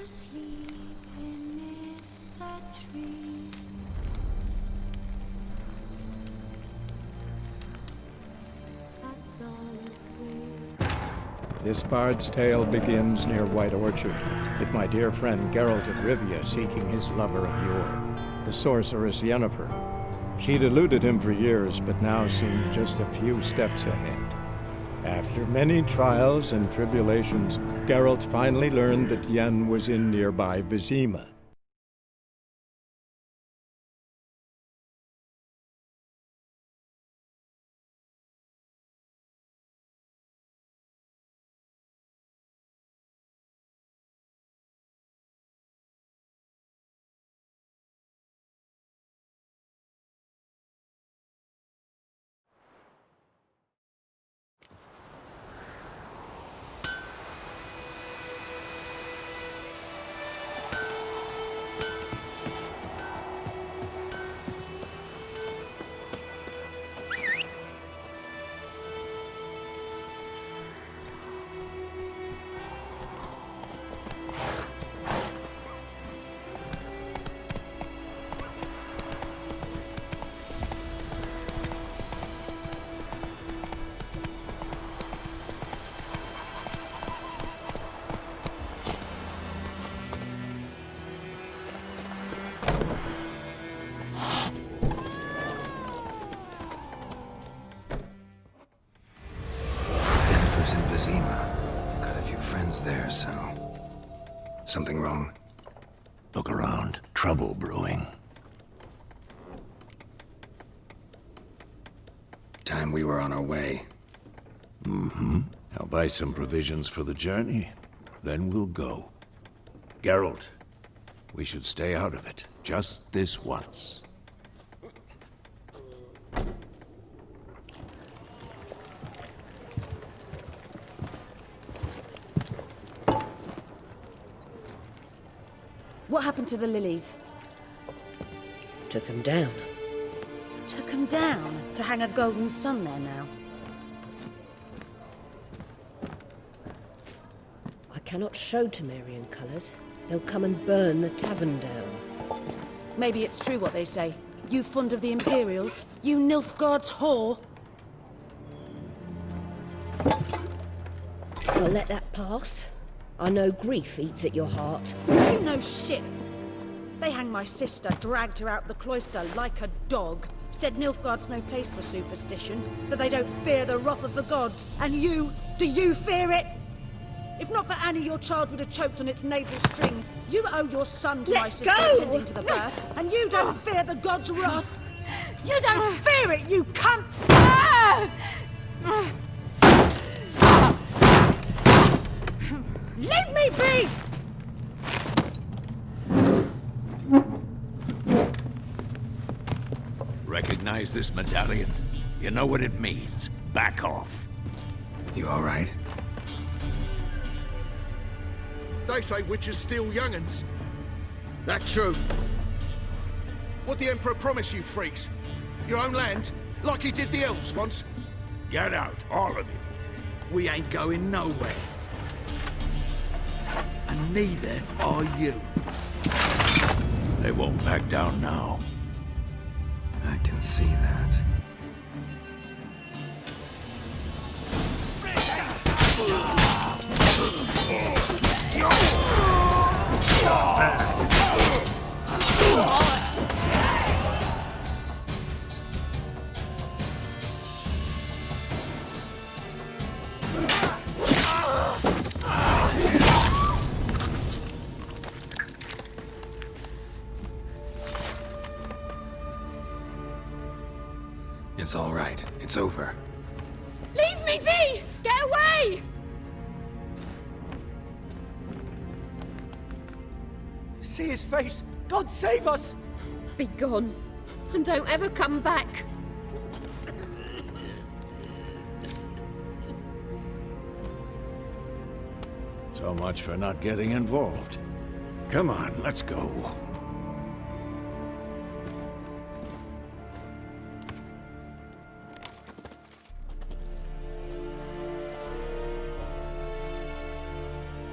asleep amidst the trees. That's all sweet. This bard's tale begins near White Orchard, with my dear friend Geralt of Rivia seeking his lover of yore, the sorceress Yennefer. She'd eluded him for years, but now seemed just a few steps ahead. After many trials and tribulations, Geralt finally learned that Yen was in nearby Vizima. In Vizima. Got a few friends there, so... Something wrong? Look around. Trouble brewing. Time we were on our way. I'll buy some provisions for the journey. Then we'll go. Geralt, we should stay out of it. Just this once. What happened to the lilies? Took him down. Took them down to hang a golden sun there now. I cannot show Temerian colours. They'll come and burn the tavern down. Maybe it's true what they say. You fond of the Imperials? You Nilfgaard's whore? I'll let that pass. I know grief eats at your heart. You know shit! They hanged my sister, dragged her out the cloister like a dog. Said Nilfgaard's no place for superstition, that they don't fear the wrath of the gods. And you, do you fear it? If not for Annie, your child would have choked on its navel string. You owe your son to my sister attending to the birth, and you don't fear the gods' wrath. You don't fear it, you cunt! Leave me be! Recognize this medallion? You know what it means. Back off. You alright? They say witches steal young'uns. That true. What the Emperor promise you, freaks? Your own land? Like he did the elves once? Get out, all of you. We ain't going nowhere. And neither are you. They won't back down now. I can see that. It's all right. It's over. Leave me be! Get away! See his face! God save us! Be gone, and don't ever come back. So much for not getting involved. Come on, let's go.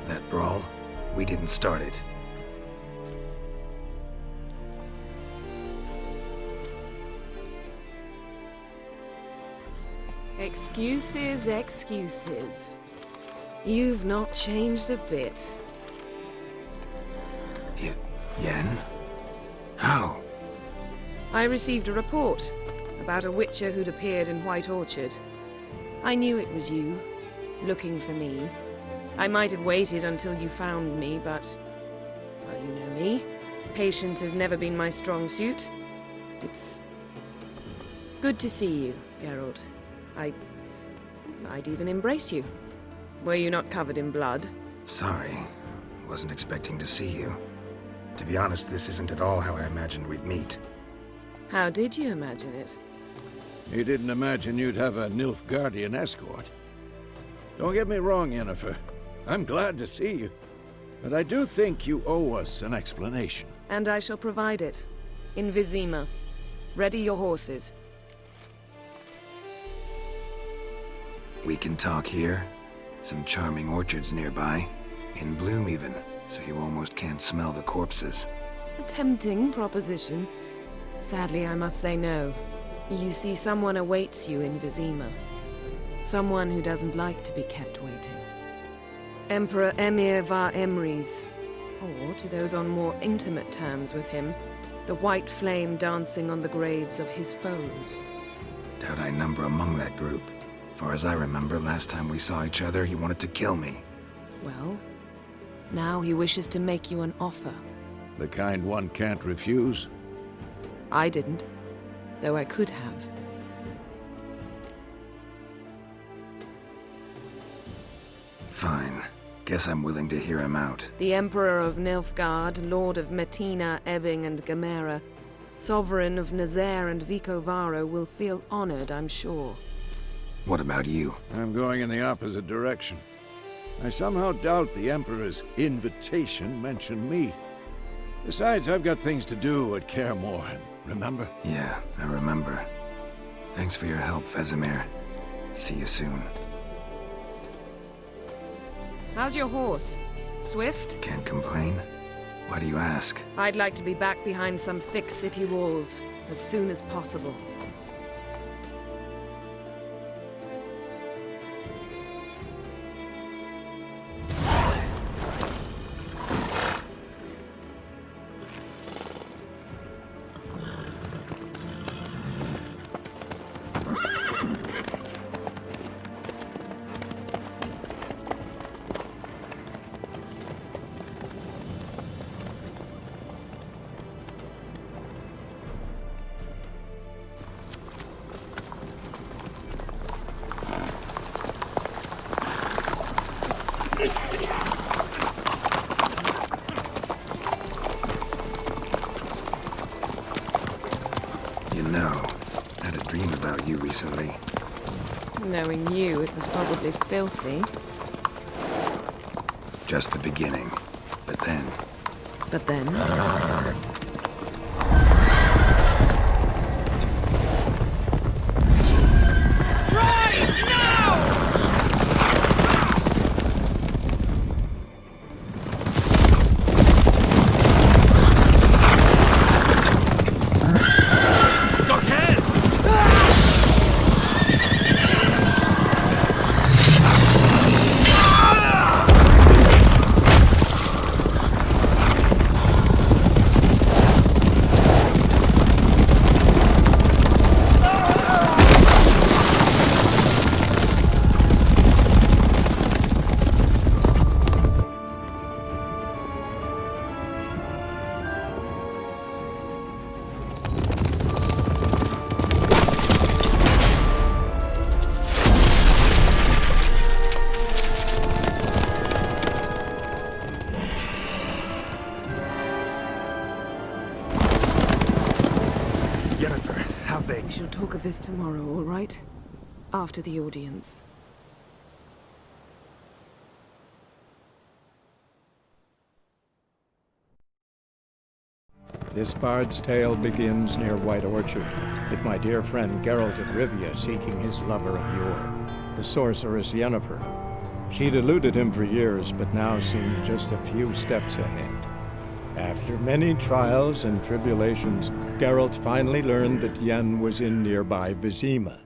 That brawl? We didn't start it. Excuses, excuses. You've not changed a bit. Yen? How? I received a report about a witcher who'd appeared in White Orchard. I knew it was you, looking for me. I might have waited until you found me, but... well, you know me. Patience has never been my strong suit. It's... good to see you, Geralt. I'd even embrace you. Were you not covered in blood? Sorry. Wasn't expecting to see you. To be honest, this isn't at all how I imagined we'd meet. How did you imagine it? You didn't imagine you'd have a Nilfgaardian escort. Don't get me wrong, Yennefer. I'm glad to see you. But I do think you owe us an explanation. And I shall provide it. In Vizima. Ready your horses. We can talk here. Some charming orchards nearby. In bloom even, so you almost can't smell the corpses. A tempting proposition. Sadly, I must say no. You see, someone awaits you in Vizima. Someone who doesn't like to be kept waiting. Emperor Emir var Emrys. Or, to those on more intimate terms with him, the white flame dancing on the graves of his foes. Doubt I number among that group. Far as I remember, last time we saw each other, he wanted to kill me. Well, now he wishes to make you an offer. The kind one can't refuse? I didn't, though I could have. Fine. Guess I'm willing to hear him out. The Emperor of Nilfgaard, Lord of Metina, Ebbing, and Gamera, Sovereign of Nazaire and Vicovaro will feel honored, I'm sure. What about you? I'm going in the opposite direction. I somehow doubt the Emperor's invitation mentioned me. Besides, I've got things to do at Kaer Morhen, remember? Yeah, I remember. Thanks for your help, Vesemir. See you soon. How's your horse? Swift? Can't complain. Why do you ask? I'd like to be back behind some thick city walls as soon as possible. You know, I had a dream about you recently. Knowing you, it was probably filthy. Just the beginning. But then... But then... We shall talk of this tomorrow, all right? After the audience. This bard's tale begins near White Orchard, with my dear friend Geralt of Rivia seeking his lover of yore, the sorceress Yennefer. She'd eluded him for years, but now seemed just a few steps ahead. After many trials and tribulations, Geralt finally learned that Yen was in nearby Vizima.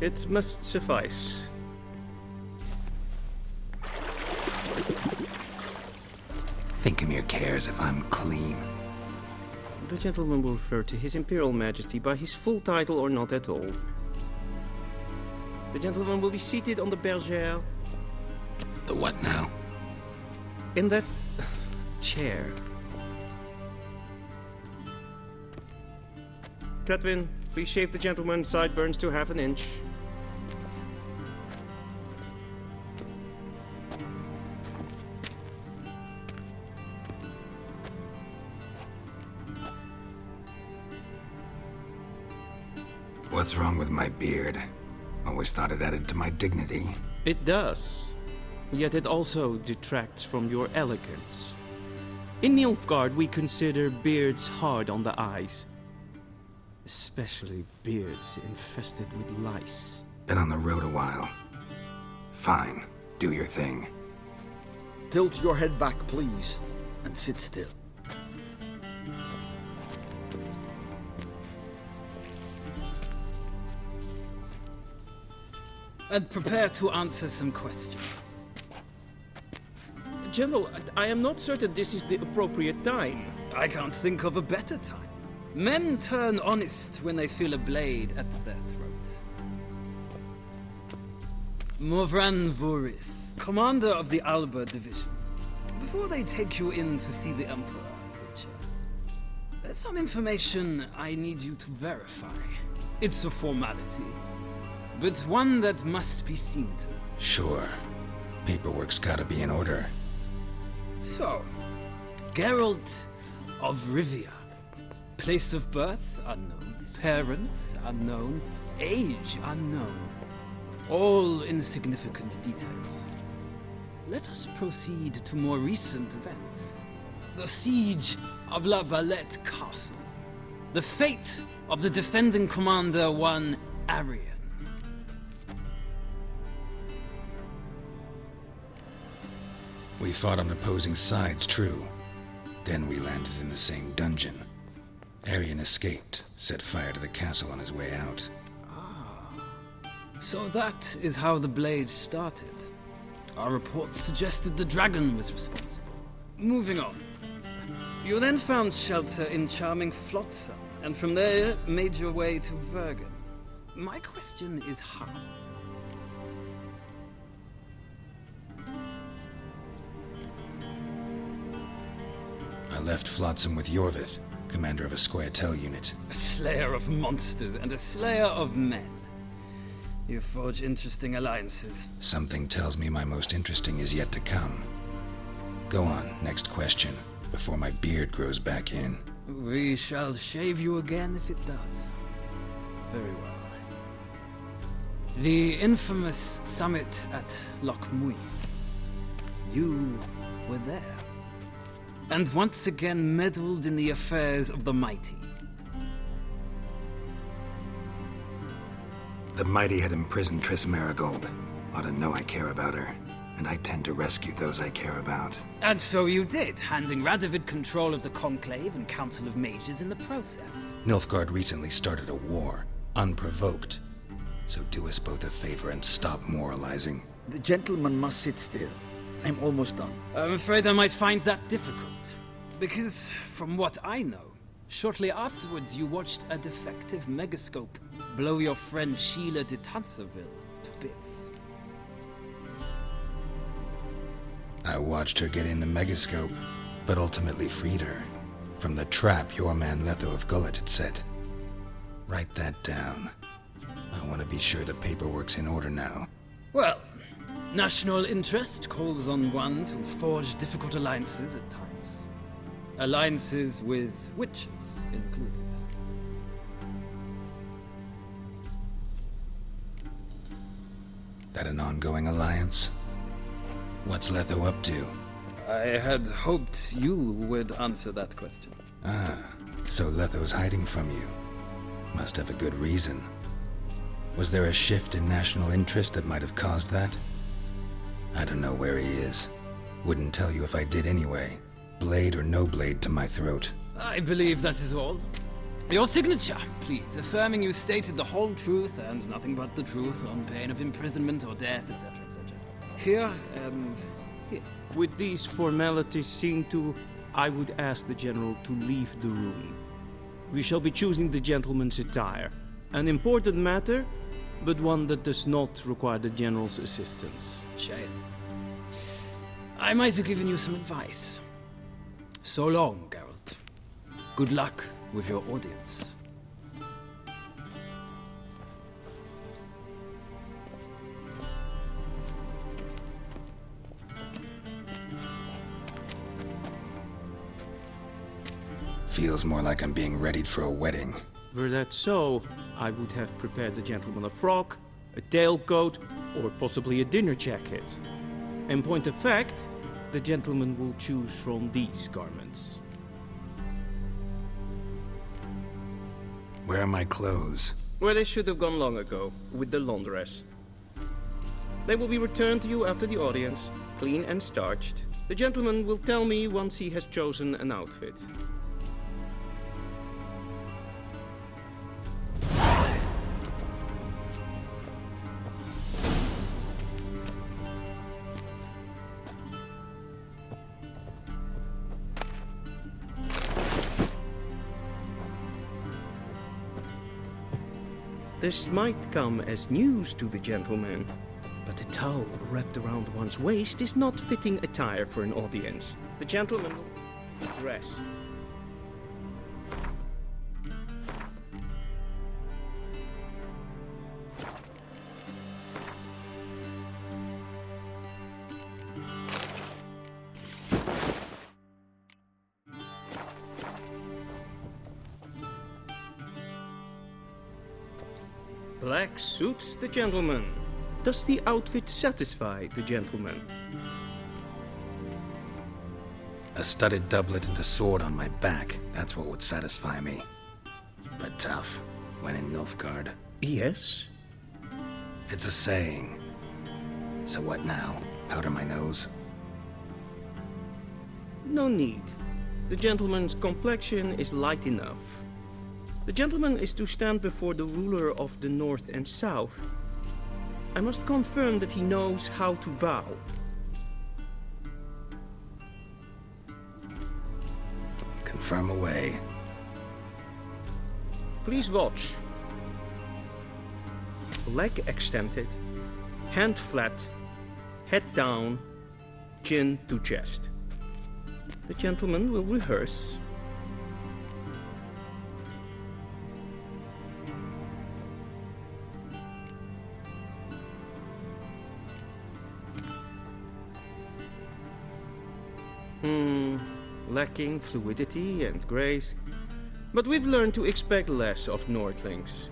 It must suffice. Thinkamir cares if I'm clean. The gentleman will refer to His Imperial Majesty by his full title or not at all. The gentleman will be seated on the bergère. The what now? In that chair. Catwin, please shave the gentleman's sideburns to ½ an inch. What's wrong with my beard? Always thought it added to my dignity. It does. Yet it also detracts from your elegance. In Nilfgaard, we consider beards hard on the eyes. Especially beards infested with lice. Been on the road a while. Fine, do your thing. Tilt your head back, please, and sit still. And prepare to answer some questions. General, I am not certain this is the appropriate time. I can't think of a better time. Men turn honest when they feel a blade at their throat. Morvran Voorhis, commander of the Alba Division. Before they take you in to see the Emperor, Witcher, there's some information I need you to verify. It's a formality, but one that must be seen to. Sure. Paperwork's gotta be in order. So, Geralt of Rivia. Place of birth unknown. Parents unknown. Age unknown. All insignificant details. Let us proceed to more recent events. The siege of La Valette Castle. The fate of the defending commander, one Arian. We fought on opposing sides, true. Then we landed in the same dungeon. Arian escaped, set fire to the castle on his way out. So that is how the blade started. Our reports suggested the dragon was responsible. Moving on. You then found shelter in charming Flotsam, and from there made your way to Vergen. My question is how? I left Flotsam with Yorvith, commander of a Scoia'tael unit. A slayer of monsters and a slayer of men. You forge interesting alliances. Something tells me my most interesting is yet to come. Go on, next question, before my beard grows back in. We shall shave you again if it does. Very well. The infamous summit at Loch Muin. You were there. And once again meddled in the affairs of the mighty. The mighty had imprisoned Triss Merigold. Ought to know I care about her, and I tend to rescue those I care about. And so you did, handing Radovid control of the Conclave and Council of Mages in the process. Nilfgaard recently started a war, unprovoked. So do us both a favor and stop moralizing. The gentleman must sit still. I'm almost done. I'm afraid I might find that difficult. Because, from what I know, shortly afterwards you watched a defective megascope blow your friend Sheila de Tanserville to bits. I watched her get in the megascope, but ultimately freed her from the trap your man Letho of Gullet had set. Write that down. I want to be sure the paperwork's in order now. Well, national interest calls on one to forge difficult alliances at times. Alliances with witches included. That an ongoing alliance? What's Letho up to? I had hoped you would answer that question. Ah, so Letho's hiding from you. Must have a good reason. Was there a shift in national interest that might have caused that? I don't know where he is. Wouldn't tell you if I did anyway. Blade or no blade to my throat. I believe that is all. Your signature, please, affirming you stated the whole truth and nothing but the truth on pain of imprisonment or death, etc., etc. Here and here. With these formalities seen to, I would ask the General to leave the room. We shall be choosing the gentleman's attire. An important matter, but one that does not require the General's assistance. Shame. I might have given you some advice. So long, Geralt. Good luck with your audience. Feels more like I'm being readied for a wedding. Were that so, I would have prepared the gentleman a frock, a tailcoat, or possibly a dinner jacket. In point of fact, the gentleman will choose from these garments. Where are my clothes? Where they should have gone long ago, with the laundress. They will be returned to you after the audience, clean and starched. The gentleman will tell me once he has chosen an outfit. This might come as news to the gentleman, but a towel wrapped around one's waist is not fitting attire for an audience. The gentleman will dress. Black suits the gentleman. Does the outfit satisfy the gentleman? A studded doublet and a sword on my back. That's what would satisfy me. But tough, when in Nilfgaard. Yes. It's a saying. So what now? Powder my nose? No need. The gentleman's complexion is light enough. The gentleman is to stand before the ruler of the North and South. I must confirm that he knows how to bow. Confirm away. Please watch. Leg extended, hand flat, head down, chin to chest. The gentleman will rehearse. Lacking fluidity and grace. But we've learned to expect less of Nordlings.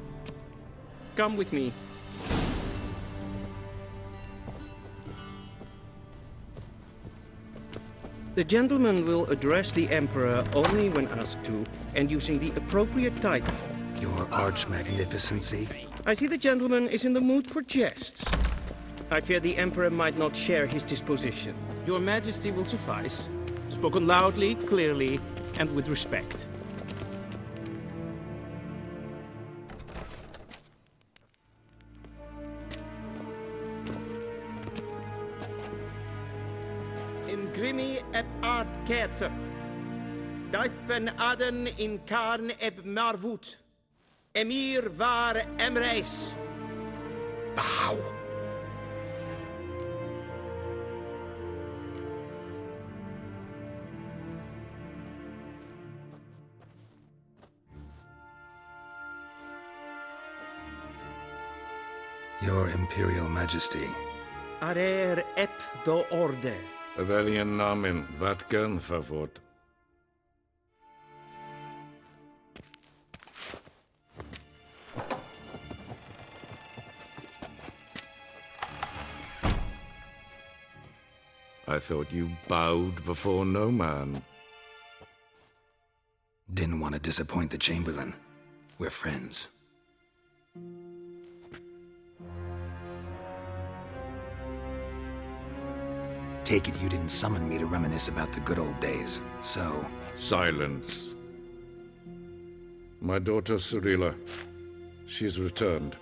Come with me. The gentleman will address the Emperor only when asked to, and using the appropriate title. Your Arch-Magnificency? I see the gentleman is in the mood for jests. I fear the Emperor might not share his disposition. Your Majesty will suffice. Spoken loudly, clearly, and with respect. Imgrimi eb art ketzer. Daifen aden in karn eb marvut. Emir var emreis. Bow! Your Imperial Majesty. Arer ep the orde. Evelian namen, vatgen favort. I thought you bowed before no man. Didn't want to disappoint the Chamberlain. We're friends. Take it you didn't summon me to reminisce about the good old days, so... Silence. My daughter Cirilla, she's returned.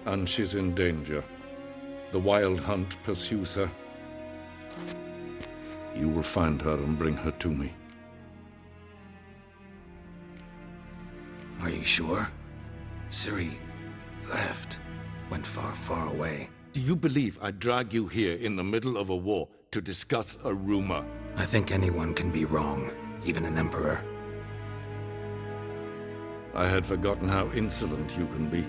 And she's in danger. The Wild Hunt pursues her. You will find her and bring her to me. Are you sure? Ciri left. Went far, far away. Do you believe I'd drag you here in the middle of a war to discuss a rumor? I think anyone can be wrong, even an emperor. I had forgotten how insolent you can be.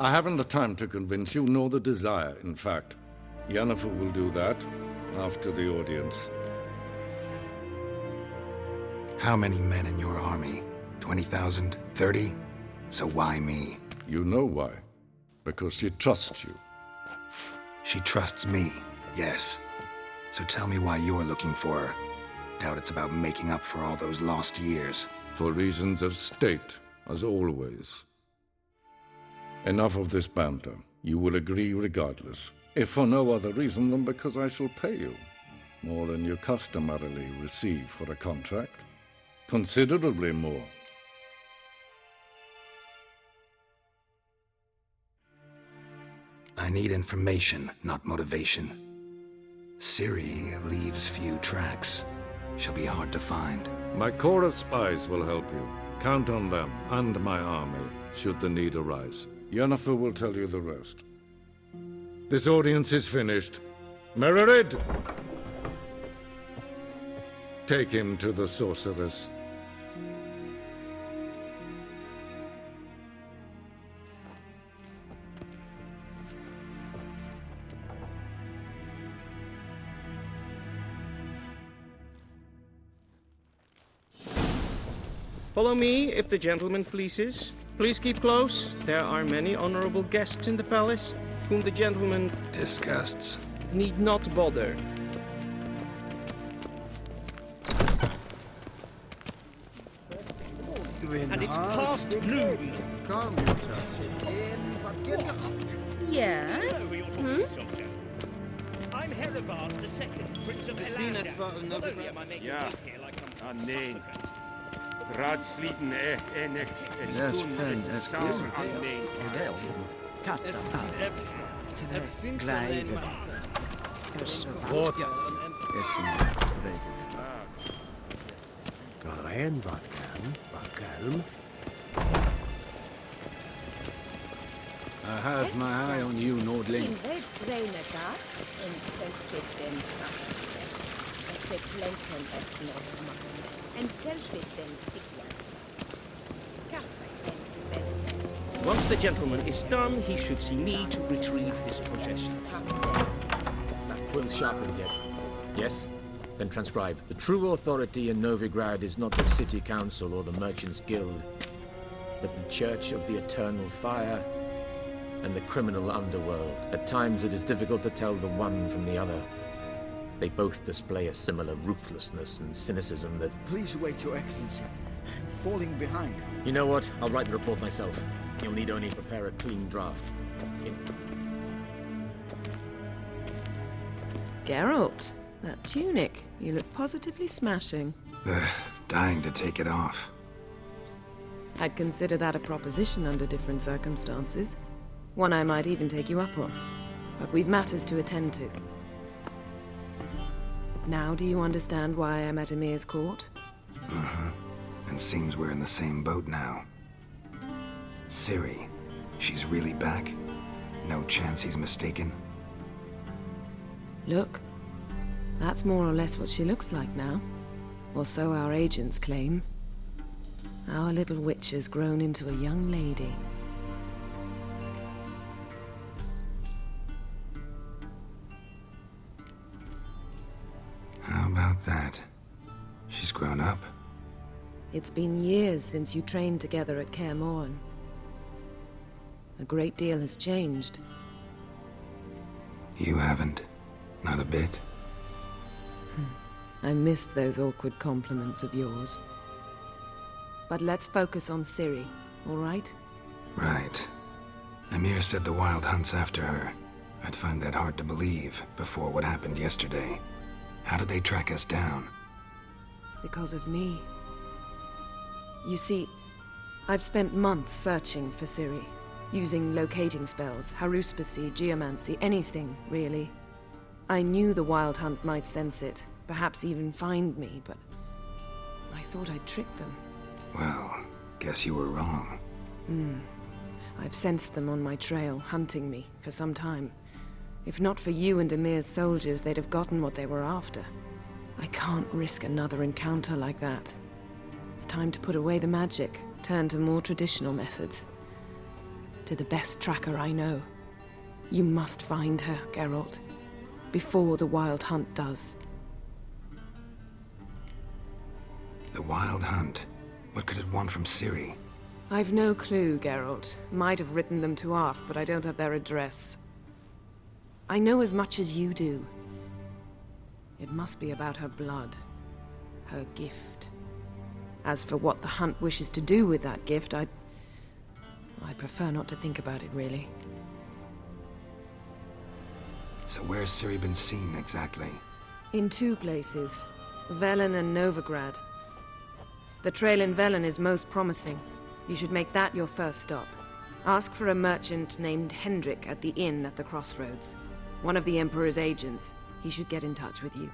I haven't the time to convince you, nor the desire, in fact. Yennefer will do that after the audience. How many men in your army? 20,000? 30? So why me? You know why. Because she trusts you. She trusts me, yes. So tell me why you're looking for her. Doubt it's about making up for all those lost years. For reasons of state, as always. Enough of this banter. You will agree regardless. If for no other reason than because I shall pay you. More than you customarily receive for a contract. Considerably more. I need information, not motivation. Ciri leaves few tracks. She'll be hard to find. My corps of spies will help you. Count on them, and my army, should the need arise. Yennefer will tell you the rest. This audience is finished. Mererid! Take him to the sorceress. Follow me, if the gentleman pleases. Please keep close. There are many honorable guests in the palace, whom the gentleman disgusts. Need not bother. And it's past noon. Calm yourself. Yes? I'm Herivard II, Prince of Helanda. Ja, nee. Raadsliden nicht. Es tun, es ist saus an Water. Essen spreken. Gerein wat kan, I have my eye on you, Nordling. Once the gentleman is done, he should see me to retrieve his possessions. Quill sharpened yet. Yes? Then transcribe. The true authority in Novigrad is not the City Council or the Merchants' Guild, but the Church of the Eternal Fire and the criminal underworld. At times it is difficult to tell the one from the other. They both display a similar ruthlessness and cynicism that... Please wait, Your Excellency. I'm falling behind. You know what? I'll write the report myself. You'll need only prepare a clean draft. Geralt, that tunic. You look positively smashing. Dying to take it off. I'd consider that a proposition under different circumstances. One I might even take you up on. But we've matters to attend to. Now do you understand why I'm at Emir's court? Uh-huh. And seems we're in the same boat now. Ciri, she's really back? No chance he's mistaken? Look, that's more or less what she looks like now. Or so our agents claim. Our little witch has grown into a young lady. It's been years since you trained together at Kaer Morhen. A great deal has changed. You haven't. Not a bit. I missed those awkward compliments of yours. But let's focus on Ciri, all right? Right. Emhyr said the Wild Hunt's after her. I'd find that hard to believe before what happened yesterday. How did they track us down? Because of me. You see, I've spent months searching for Ciri, using locating spells, haruspicy, geomancy, anything, really. I knew the Wild Hunt might sense it, perhaps even find me, but I thought I'd tricked them. Well, guess you were wrong. I've sensed them on my trail, hunting me, for some time. If not for you and Emhyr's soldiers, they'd have gotten what they were after. I can't risk another encounter like that. It's time to put away the magic, turn to more traditional methods. To the best tracker I know. You must find her, Geralt. Before the Wild Hunt does. The Wild Hunt? What could it want from Ciri? I've no clue, Geralt. Might have written them to ask, but I don't have their address. I know as much as you do. It must be about her blood. Her gift. As for what the Hunt wishes to do with that gift, I'd prefer not to think about it, really. So where's Ciri been seen, exactly? In 2 places. Velen and Novigrad. The trail in Velen is most promising. You should make that your first stop. Ask for a merchant named Hendrik at the inn at the crossroads. One of the Emperor's agents. He should get in touch with you.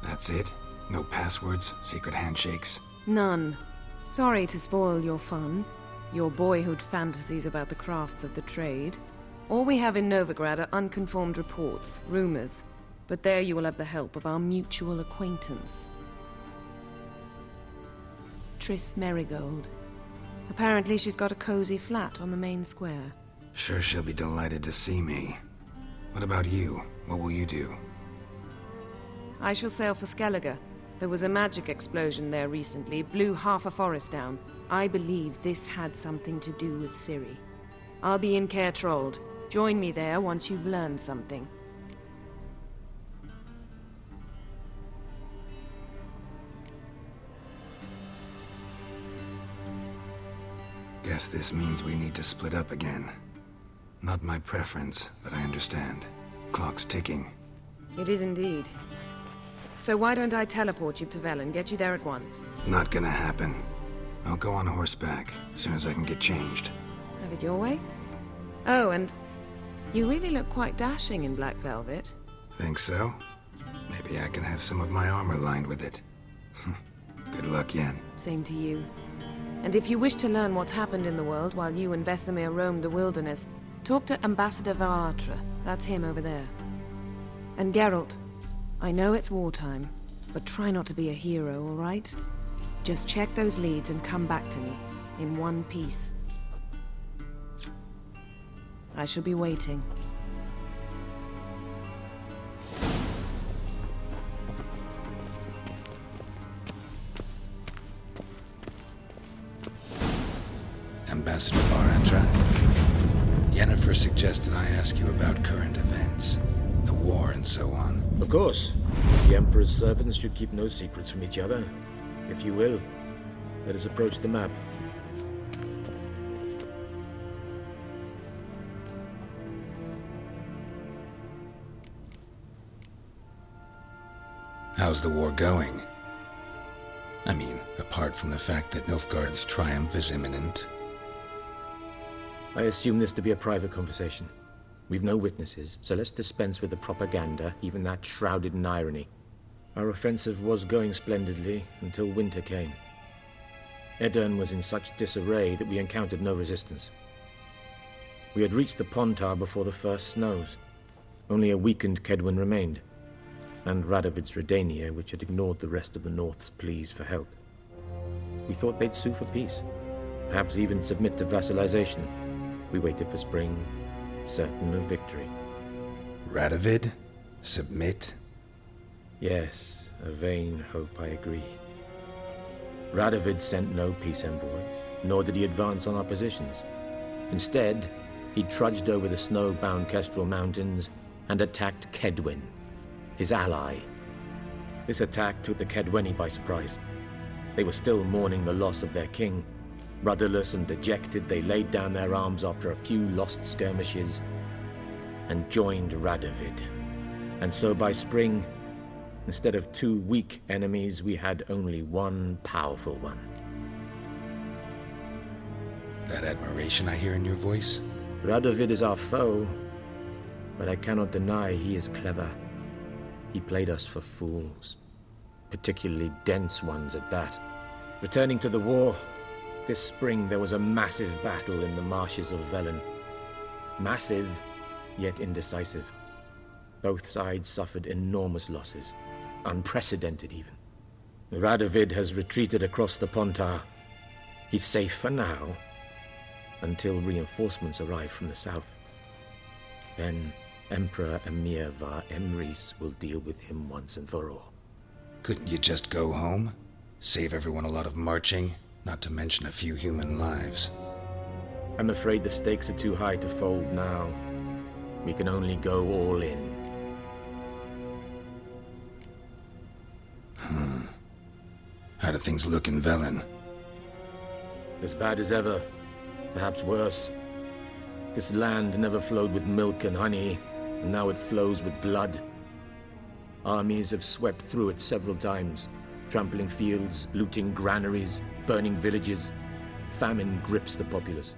That's it? No passwords? Secret handshakes? None. Sorry to spoil your fun. Your boyhood fantasies about the crafts of the trade. All we have in Novigrad are unconfirmed reports, rumors. But there you will have the help of our mutual acquaintance. Triss Merigold. Apparently she's got a cozy flat on the main square. Sure she'll be delighted to see me. What about you? What will you do? I shall sail for Skellige. There was a magic explosion there recently, blew half a forest down. I believe this had something to do with Ciri. I'll be in Caer Trolde. Join me there once you've learned something. Guess this means we need to split up again. Not my preference, but I understand. Clock's ticking. It is indeed. So why don't I teleport you to Velen, get you there at once? Not gonna happen. I'll go on horseback, as soon as I can get changed. Have it your way? Oh, and you really look quite dashing in black velvet. Think so? Maybe I can have some of my armor lined with it. Good luck, Yen. Same to you. And if you wish to learn what's happened in the world while you and Vesemir roamed the wilderness, talk to Ambassador Varatra. That's him over there. And Geralt, I know it's wartime, but try not to be a hero, all right? Just check those leads and come back to me, in one piece. I shall be waiting. Ambassador Varatra? Yennefer suggested I ask you about current events, the war and so on. Of course. The Emperor's servants should keep no secrets from each other. If you will, let us approach the map. How's the war going? I mean, apart from the fact that Nilfgaard's triumph is imminent. I assume this to be a private conversation. We've no witnesses, so let's dispense with the propaganda, even that shrouded in irony. Our offensive was going splendidly until winter came. Edirn was in such disarray that we encountered no resistance. We had reached the Pontar before the first snows. Only a weakened Kedwen remained, and Radovid's Redania, which had ignored the rest of the North's pleas for help. We thought they'd sue for peace, perhaps even submit to vassalization. We waited for spring, certain of victory. Radovid? Submit? Yes, a vain hope, I agree. Radovid sent no peace envoy, nor did he advance on our positions. Instead, he trudged over the snow-bound Kestrel Mountains and attacked Kedwen, his ally. This attack took the Kedweni by surprise. They were still mourning the loss of their king. Rudderless and dejected, they laid down their arms after a few lost skirmishes and joined Radovid. And so by spring, instead of 2 weak enemies, we had only one powerful one. That admiration I hear in your voice? Radovid is our foe, but I cannot deny he is clever. He played us for fools, particularly dense ones at that. Returning to the war, this spring there was a massive battle in the marshes of Velen. Massive, yet indecisive. Both sides suffered enormous losses, unprecedented even. Radovid has retreated across the Pontar. He's safe for now, until reinforcements arrive from the south. Then Emperor Emir var Emrys will deal with him once and for all. Couldn't you just go home? Save everyone a lot of marching, not to mention a few human lives. I'm afraid the stakes are too high to fold now. We can only go all in. How do things look in Velen? As bad as ever, perhaps worse. This land never flowed with milk and honey, and now it flows with blood. Armies have swept through it several times, trampling fields, looting granaries, burning villages. Famine grips the populace.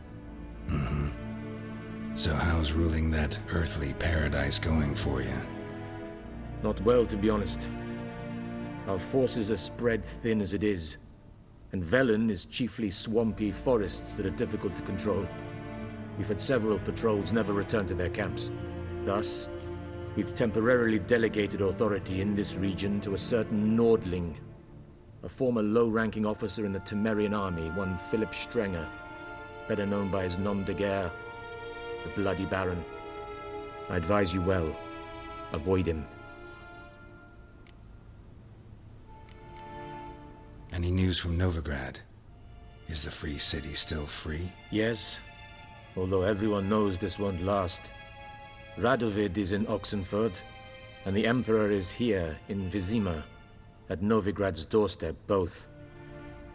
So how's ruling that earthly paradise going for you? Not well, to be honest. Our forces are spread thin as it is, and Velen is chiefly swampy forests that are difficult to control. We've had several patrols never return to their camps. Thus, we've temporarily delegated authority in this region to a certain Nordling, a former low-ranking officer in the Temerian army, one Philip Strenger, better known by his nom de guerre, the Bloody Baron. I advise you well. Avoid him. Any news from Novigrad? Is the free city still free? Yes, although everyone knows this won't last. Radovid is in Oxenford, and the Emperor is here in Vizima, at Novigrad's doorstep, both.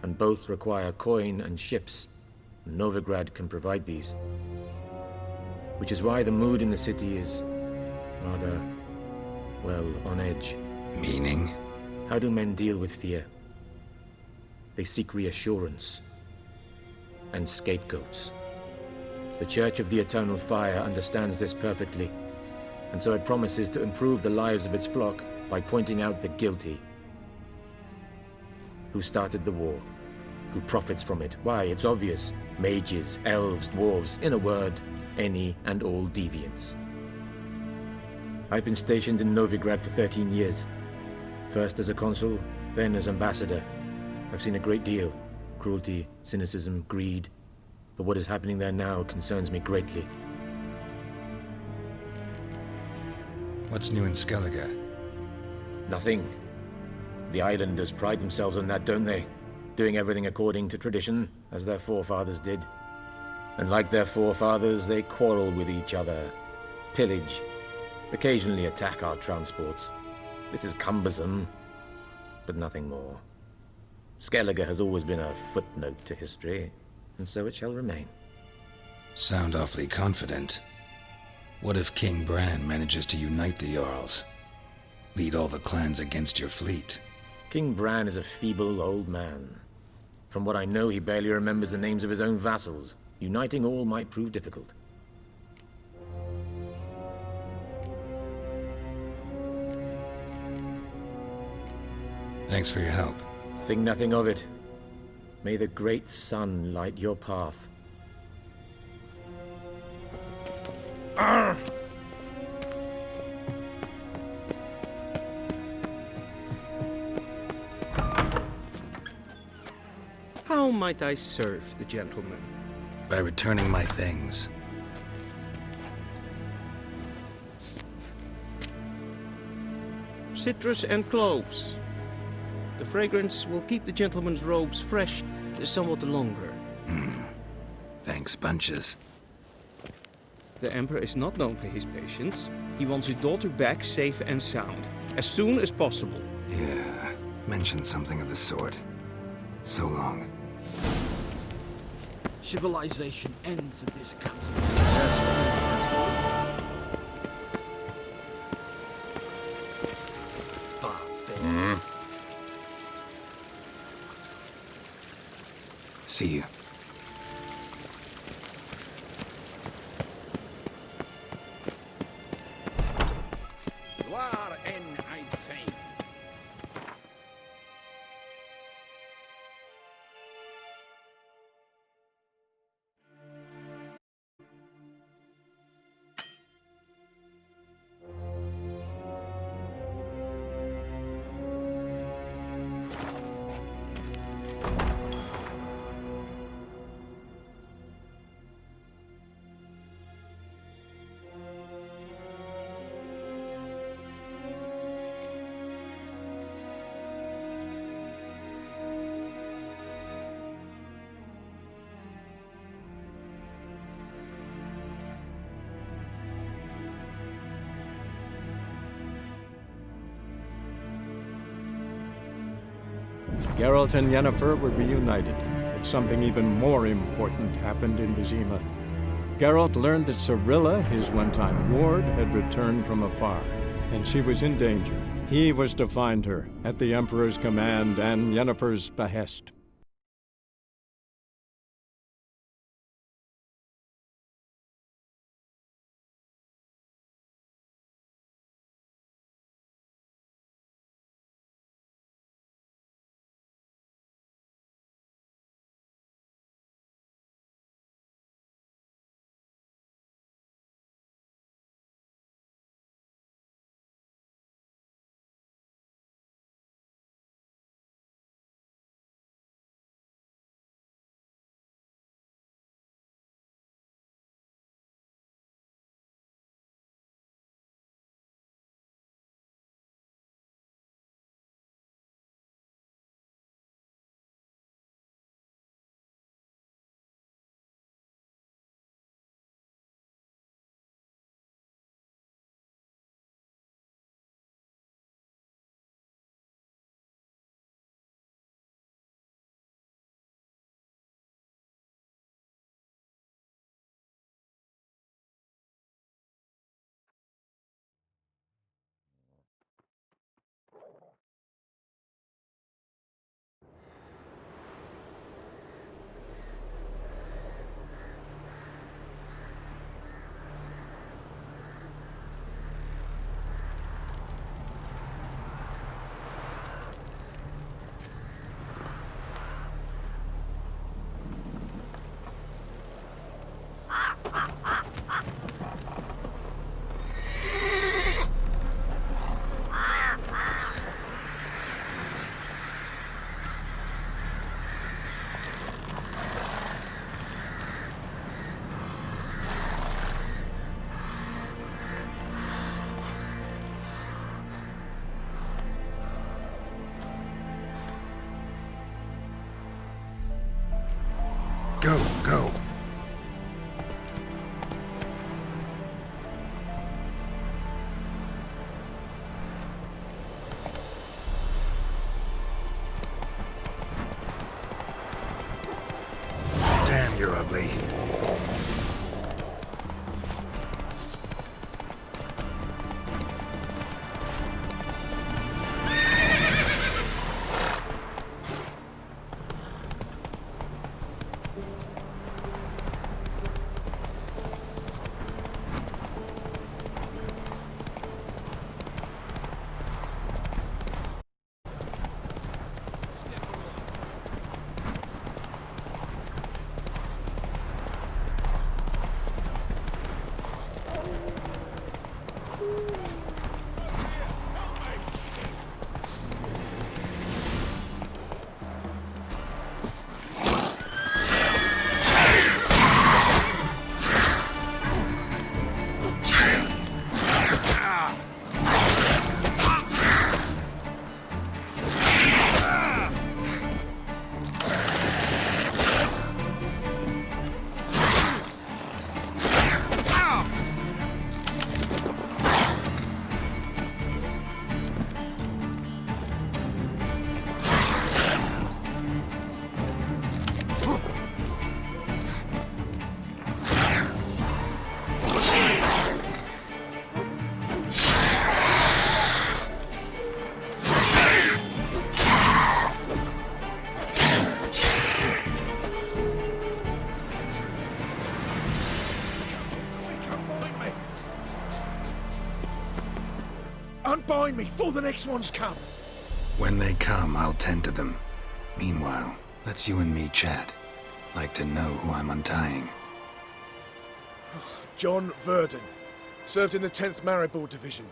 And both require coin and ships. Novigrad can provide these. Which is why the mood in the city is rather, well, on edge. Meaning? How do men deal with fear? They seek reassurance and scapegoats. The Church of the Eternal Fire understands this perfectly, and so it promises to improve the lives of its flock by pointing out the guilty. Who started the war? Who profits from it? Why, it's obvious. Mages, elves, dwarves, in a word, any and all deviants. I've been stationed in Novigrad for 13 years. First as a consul, then as ambassador. I've seen a great deal. Cruelty, cynicism, greed. But what is happening there now concerns me greatly. What's new in Skellige? Nothing. The islanders pride themselves on that, don't they? Doing everything according to tradition, as their forefathers did. And like their forefathers, they quarrel with each other, pillage, occasionally attack our transports. This is cumbersome, but nothing more. Skellige has always been a footnote to history, and so it shall remain. Sound awfully confident. What if King Bran manages to unite the Jarls? Lead all the clans against your fleet? King Bran is a feeble old man. From what I know, he barely remembers the names of his own vassals. Uniting all might prove difficult. Thanks for your help. Think nothing of it. May the great sun light your path. Arr! How might I serve the gentleman? By returning my things. Citrus and cloves. The fragrance will keep the gentleman's robes fresh somewhat longer. Thanks, bunches. The Emperor is not known for his patience. He wants his daughter back safe and sound, as soon as possible. Yeah, mentioned something of the sort. So long. Civilization ends at this council. See you. Gloire en Eidfein. Geralt and Yennefer were reunited, but something even more important happened in Vizima. Geralt learned that Cirilla, his one-time ward, had returned from afar, and she was in danger. He was to find her, at the Emperor's command and Yennefer's behest. Go, go. Damn, you're ugly. bind me before the next ones come. When they come, I'll tend to them. Meanwhile, let's you and me chat. Like to know who I'm untying. John Verdon. Served in the 10th Maribor Division.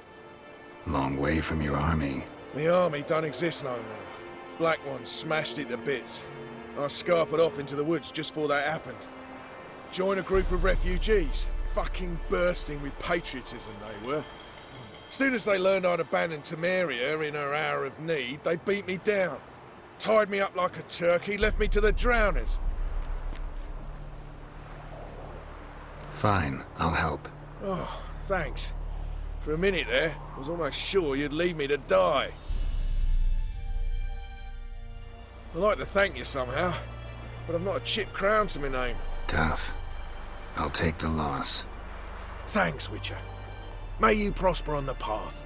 Long way from your army. The army don't exist no more. Black Ones smashed it to bits. I scarpered off into the woods just before that happened. Joined a group of refugees. Fucking bursting with patriotism they were. Soon as they learned I'd abandoned Temeria in her hour of need, they beat me down. Tied me up like a turkey, left me to the drowners. Fine, I'll help. Oh, thanks. For a minute there, I was almost sure you'd leave me to die. I'd like to thank you somehow, but I've not a chip crown to my name. Tough. I'll take the loss. Thanks, Witcher. May you prosper on the path.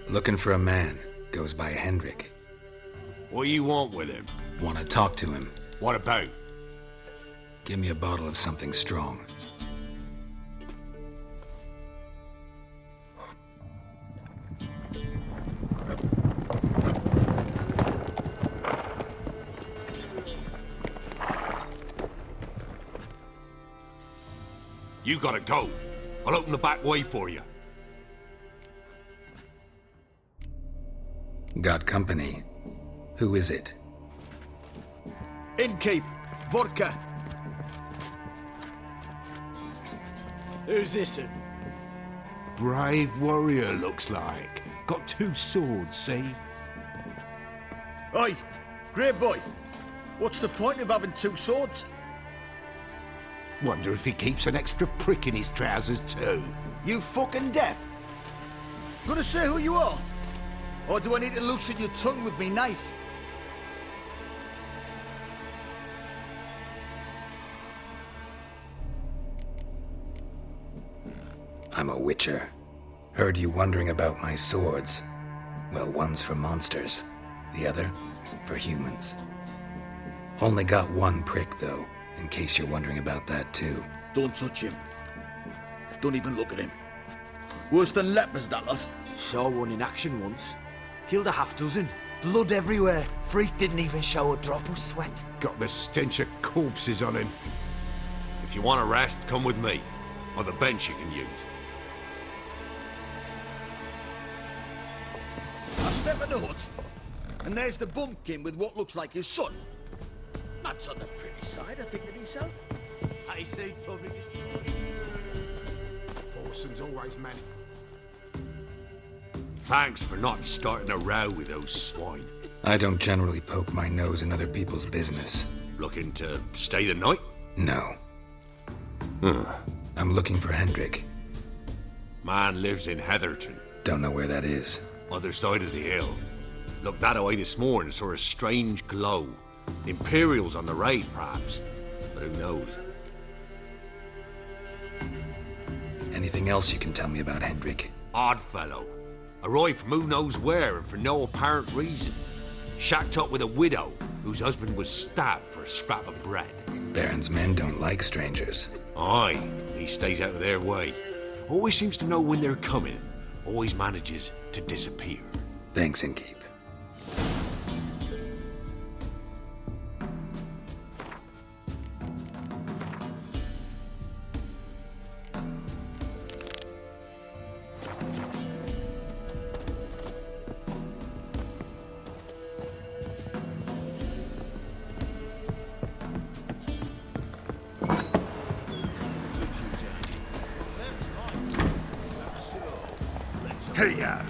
Looking for a man. Goes by Hendrik. What do you want with him? Want to talk to him. What about? Give me a bottle of something strong. You gotta go. I'll open the back way for you. Got company. Who is it? Innkeep, vodka. Who's this? Brave warrior, looks like. Got 2 swords, see? Oi, great boy. What's the point of having 2 swords? Wonder if he keeps an extra prick in his trousers too. You fucking deaf? Gonna say who you are? Or do I need to loosen your tongue with me knife? I'm a witcher. Heard you wondering about my swords. Well, one's for monsters, the other for humans. Only got one prick, though, in case you're wondering about that, too. Don't touch him. Don't even look at him. Worse than lepers, that lot. Saw one in action once. Killed a half dozen. Blood everywhere. Freak didn't even show a drop of sweat. Got the stench of corpses on him. If you want a rest, come with me. Or the bench you can use. I step in the hut, and there's the bumpkin with what looks like his son. That's on the pretty side, I think to myself. I say probably just... Orson's always meant. Thanks for not starting a row with those swine. I don't generally poke my nose in other people's business. Looking to stay the night? No. I'm looking for Hendrik. Man lives in Heatherton. Don't know where that is. Other side of the hill. Looked that away this morning, saw a strange glow. Imperials on the raid, perhaps. But who knows? Anything else you can tell me about Hendrik? Odd fellow. Arrived from who knows where and for no apparent reason. Shacked up with a widow whose husband was stabbed for a scrap of bread. Baron's men don't like strangers. Aye, he stays out of their way. Always seems to know when they're coming. Always manages to disappear. Thanks, Innkeep. Hey, yeah.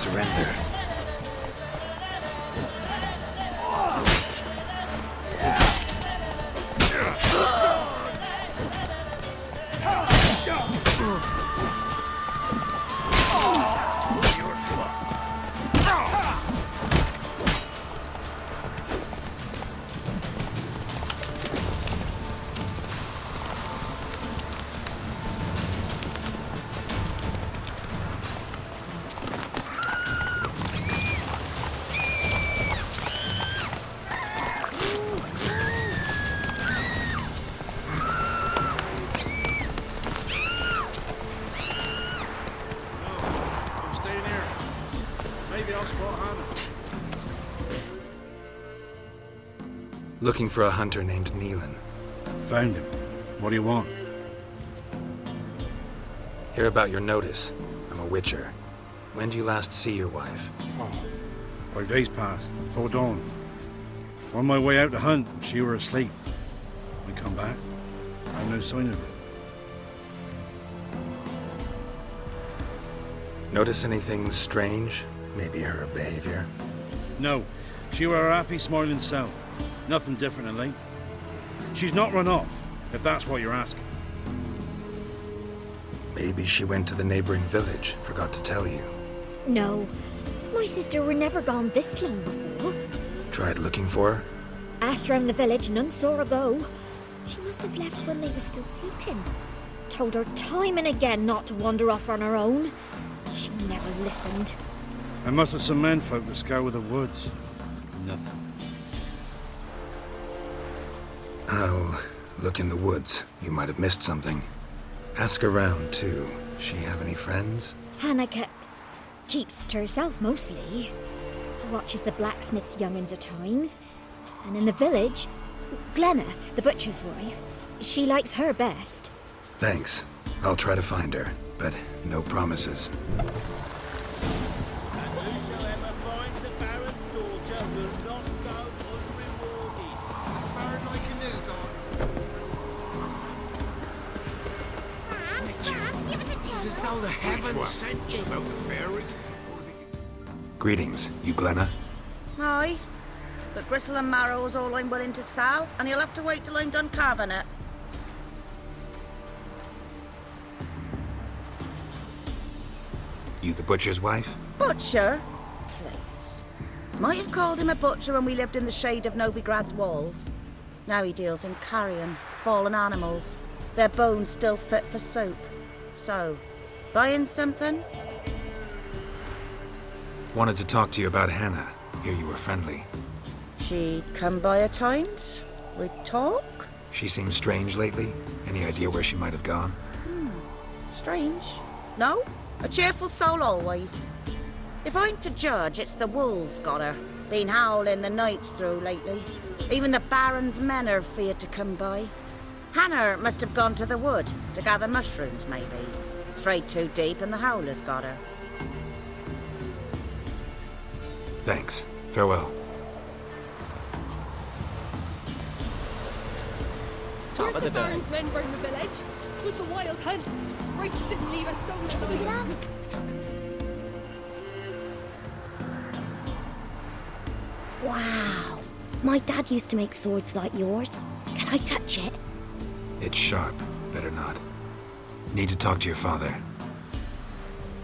Surrender. Looking for a hunter named Neelan. Found him. What do you want? Hear about your notice. I'm a witcher. When do you last see your wife? 5 days passed, before dawn. On my way out to hunt, she were asleep. We come back, I have no sign of her. Notice anything strange? Maybe her behavior? No, she were her happy, smiling self. Nothing different than Link. She's not run off, if that's what you're asking. Maybe she went to the neighboring village, forgot to tell you. No. My sister were never gone this long before. Tried looking for her? Asked round the village, none saw her go. She must have left when they were still sleeping. Told her time and again not to wander off on her own. She never listened. I must have some menfolk that scour the woods. Nothing. I'll look in the woods. You might have missed something. Ask around, too. She have any friends? Hannah keeps to herself mostly. Watches the blacksmith's young'uns at times. And in the village, Glenna, the butcher's wife, she likes her best. Thanks. I'll try to find her, but no promises. Whosoever finds the Baron's daughter will not go unrewarded. Baron like a new It's as though the heavens sent you about the fairy. Greetings, you Glenna? Aye. But Gristle and Marrow is all I'm willing to sell, and you'll have to wait till I'm done carving it. You the butcher's wife? Butcher? Please. Might have called him a butcher when we lived in the shade of Novigrad's walls. Now he deals in carrion, fallen animals. Their bones still fit for soup. So, buying something? Wanted to talk to you about Hannah. Hear you were friendly. She come by at times. We talk. She seems strange lately. Any idea where she might have gone? Strange. No? A cheerful soul always. If I'm to judge, it's the wolves got her. Been howling the nights through lately. Even the Baron's men are feared to come by. Hannah must have gone to the wood to gather mushrooms, maybe. Strayed too deep and the howlers got her. Thanks. Farewell. Weren't the Baron's men burn the village? 'Twas the wild hunt. Rick didn't leave us so alive. Wow. My dad used to make swords like yours. Can I touch it? It's sharp. Better not. Need to talk to your father.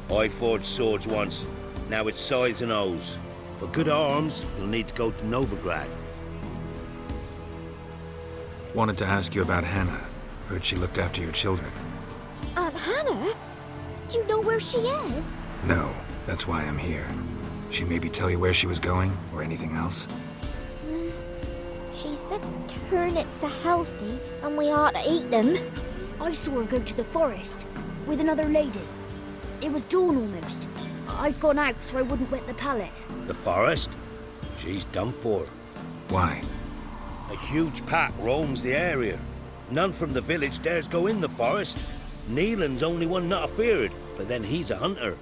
I forged swords once. Now it's scythes and O's. For good arms, you'll need to go to Novigrad. Wanted to ask you about Hannah. Heard she looked after your children. Aunt Hannah? Do you know where she is? No, that's why I'm here. She maybe tell you where she was going, or anything else? She said turnips are healthy and we ought to eat them. I saw her go to the forest with another lady. It was dawn almost. I'd gone out so I wouldn't wet the pallet. The forest? She's done for. Why? A huge pack roams the area. None from the village dares go in the forest. Neelan's only one not afeared, but then he's a hunter.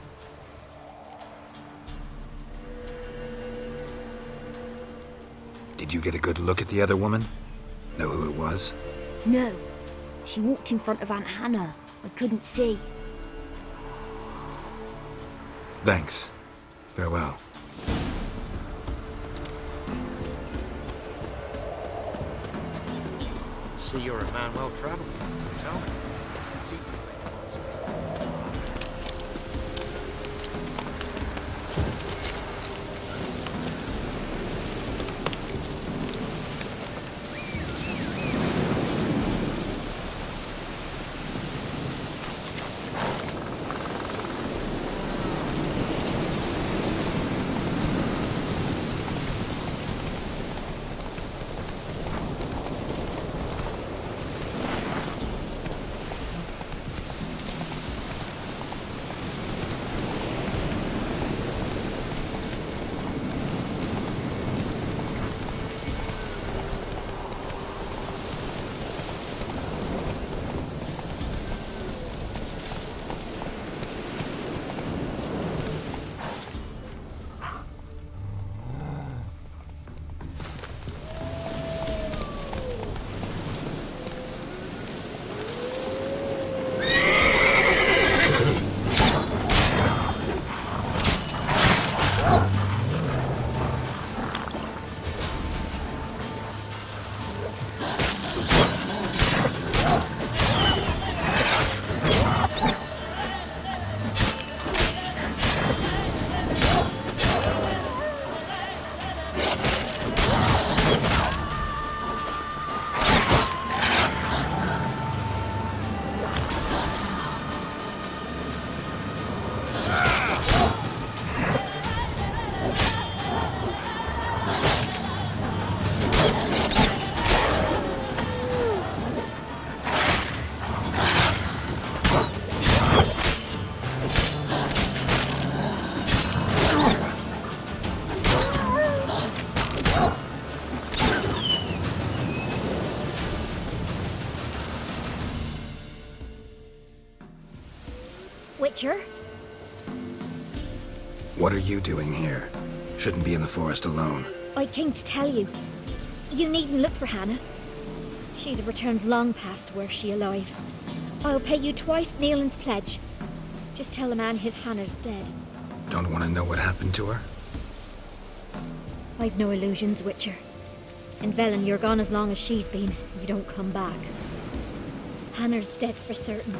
Did you get a good look at the other woman? Know who it was? No. She walked in front of Aunt Hannah. I couldn't see. Thanks. Farewell. See, you're a man well traveled, so tell me. Witcher? What are you doing here? Shouldn't be in the forest alone. I came to tell you. You needn't look for Hannah. She'd have returned long past were she alive. I'll pay you twice Neelan's pledge. Just tell the man his Hannah's dead. Don't want to know what happened to her? I've no illusions, Witcher. In Velen, you're gone as long as she's been. You don't come back. Hannah's dead for certain.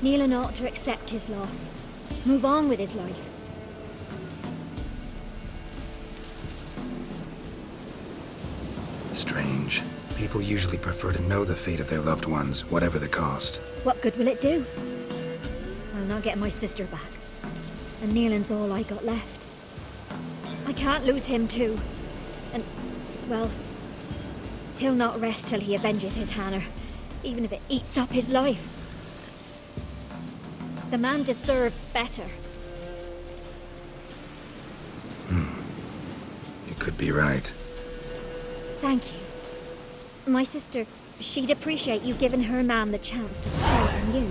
Neelan ought to accept his loss. Move on with his life. Strange. People usually prefer to know the fate of their loved ones, whatever the cost. What good will it do? I'll not get my sister back. And Neelan's all I got left. I can't lose him too. And, well, he'll not rest till he avenges his Hannah, even if it eats up his life. The man deserves better. You could be right. Thank you. My sister, she'd appreciate you giving her man the chance to stay on you.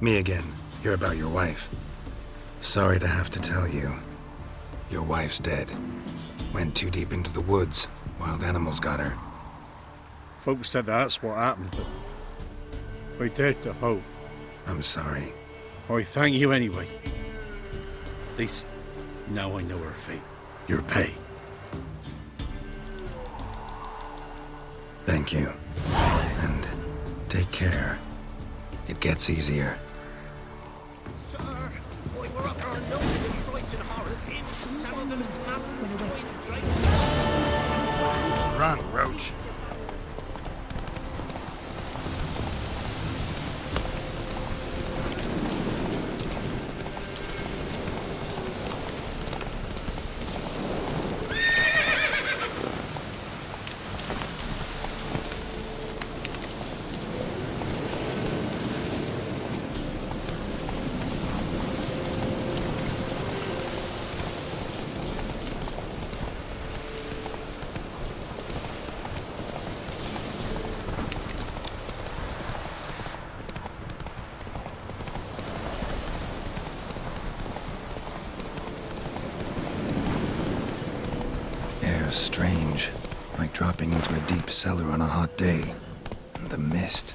Me again. Hear about your wife. Sorry to have to tell you. Your wife's dead. Went too deep into the woods. Wild animals got her. Folks said that's what happened, but I dared to hope. I'm sorry. I thank you anyway. At least now I know her fate. Your pay. Thank you. And take care. It gets easier. Sir, we were up our noses in frights and horrors. Some of them is Run, Roach. Strange, like dropping into a deep cellar on a hot day. And the mist.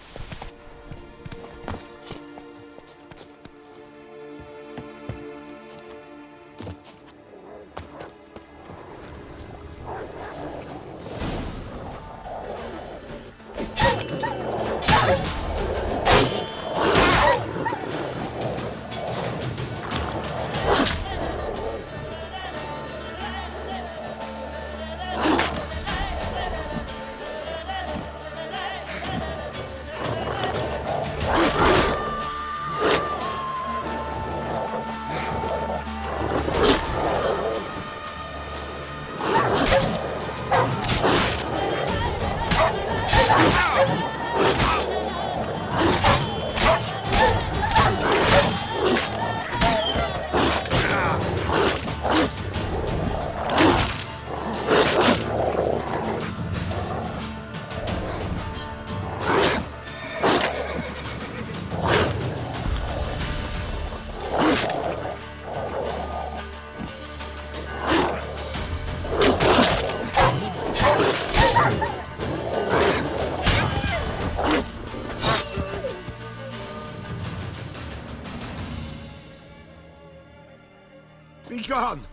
Be gone!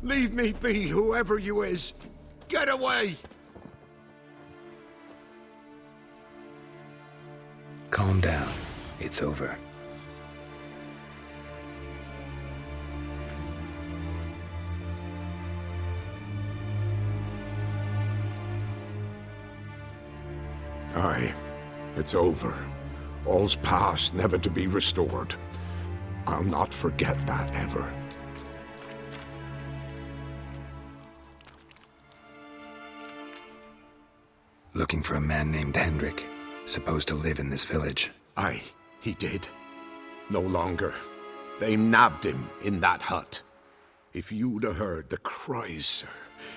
Leave me be, whoever you is! Get away! Calm down. It's over. Aye, it's over. All's past, never to be restored. I'll not forget that ever. Looking for a man named Hendrik, supposed to live in this village. Aye, he did. No longer. They nabbed him in that hut. If you'd have heard the cries, sir.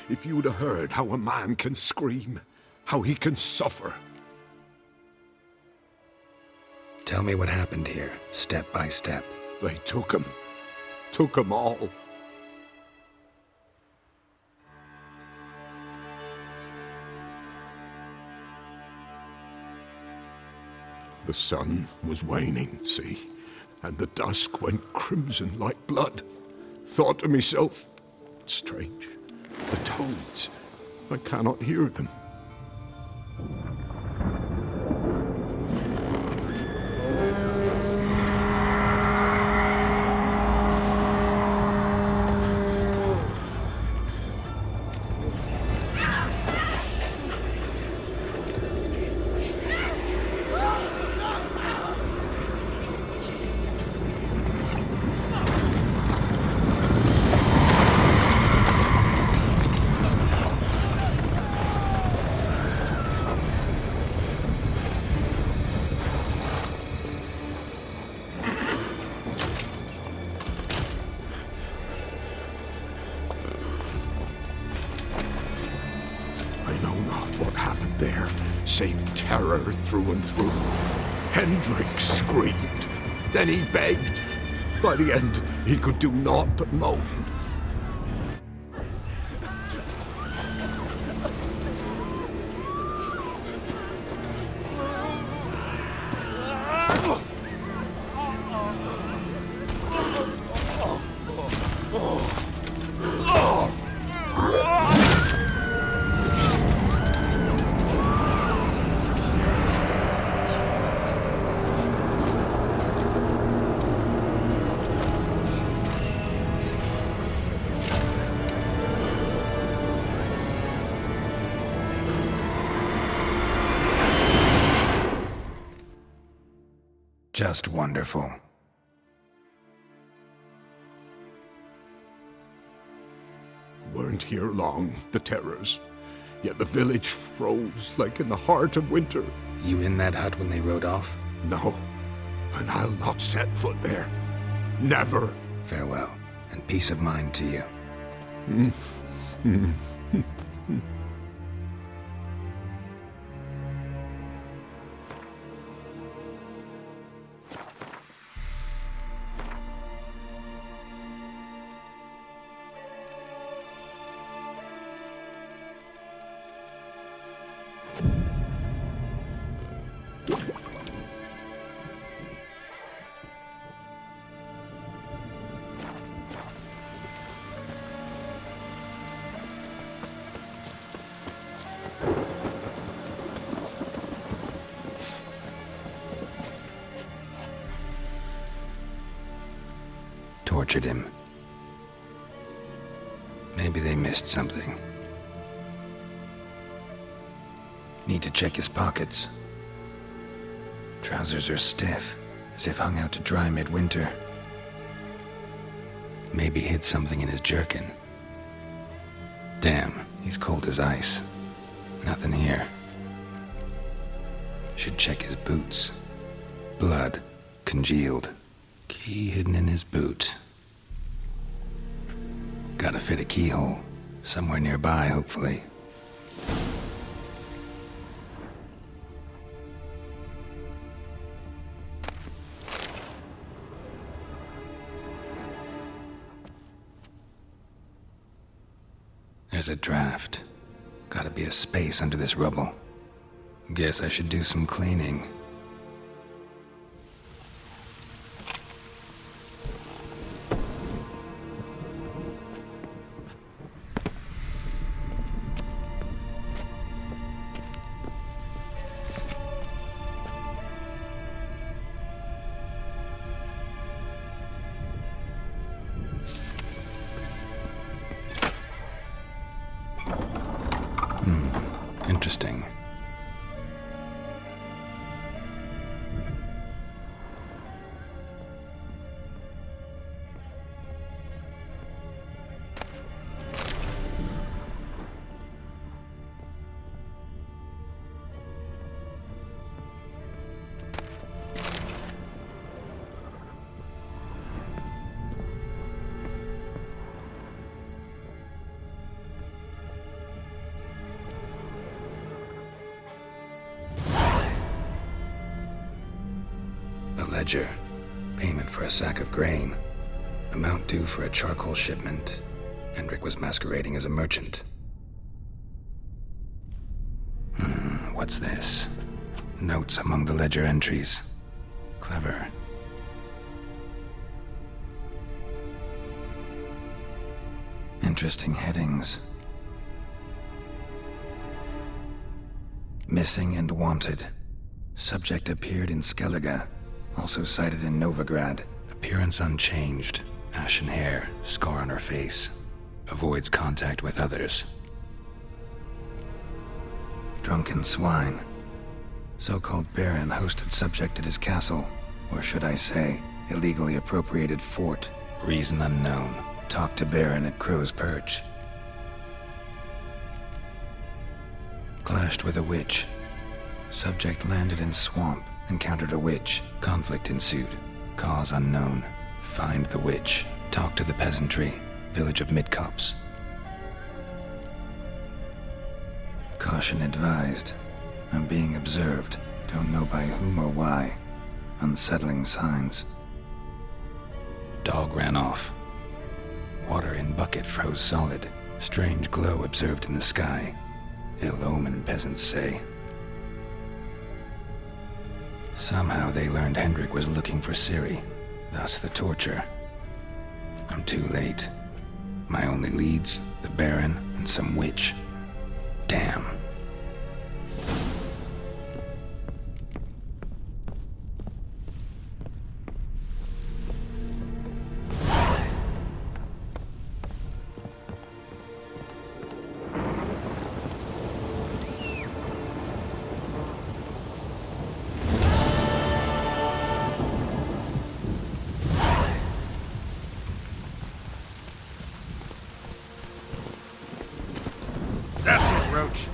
If you'd have heard how a man can scream, how he can suffer. Tell me what happened here, step by step. They took him. Took him all. The sun was waning, see, and the dusk went crimson like blood. Thought to myself, strange, the toads, I cannot hear them. Save terror through and through. Hendrik screamed. Then he begged. By the end, he could do naught but moan. Just wonderful. Weren't here long, the terrors. Yet the village froze like in the heart of winter. You in that hut when they rode off? No, and I'll not set foot there. Never. Farewell, and peace of mind to you. Tortured him. Maybe they missed something. Need to check his pockets. Trousers are stiff, as if hung out to dry midwinter. Maybe hid something in his jerkin. Damn, he's cold as ice. Nothing here. Should check his boots. Blood, congealed. Key hidden in his boot. Gotta fit a keyhole. Somewhere nearby, hopefully. There's a draft. Gotta be a space under this rubble. Guess I should do some cleaning. Interesting. ledger. Payment for a sack of grain. Amount due for a charcoal shipment. Hendrik was masquerading as a merchant. What's this? Notes among the ledger entries. Clever. Interesting headings. Missing and wanted. Subject appeared in Skellige. Also sighted in Novigrad. Appearance unchanged. Ashen hair. Scar on her face. Avoids contact with others. Drunken swine. So-called Baron hosted subject at his castle. Or should I say, illegally appropriated fort. Reason unknown. Talked to Baron at Crow's Perch. Clashed with a witch. Subject landed in swamp. Encountered a witch. Conflict ensued. Cause unknown. Find the witch. Talk to the peasantry. Village of Midcopse. Caution advised. I'm being observed. Don't know by whom or why. Unsettling signs. Dog ran off. Water in bucket froze solid. Strange glow observed in the sky. Ill omen, peasants say. Somehow they learned Hendrik was looking for Ciri. Thus the torture. I'm too late. My only leads, the Baron and some witch. Damn. That's it, Roach.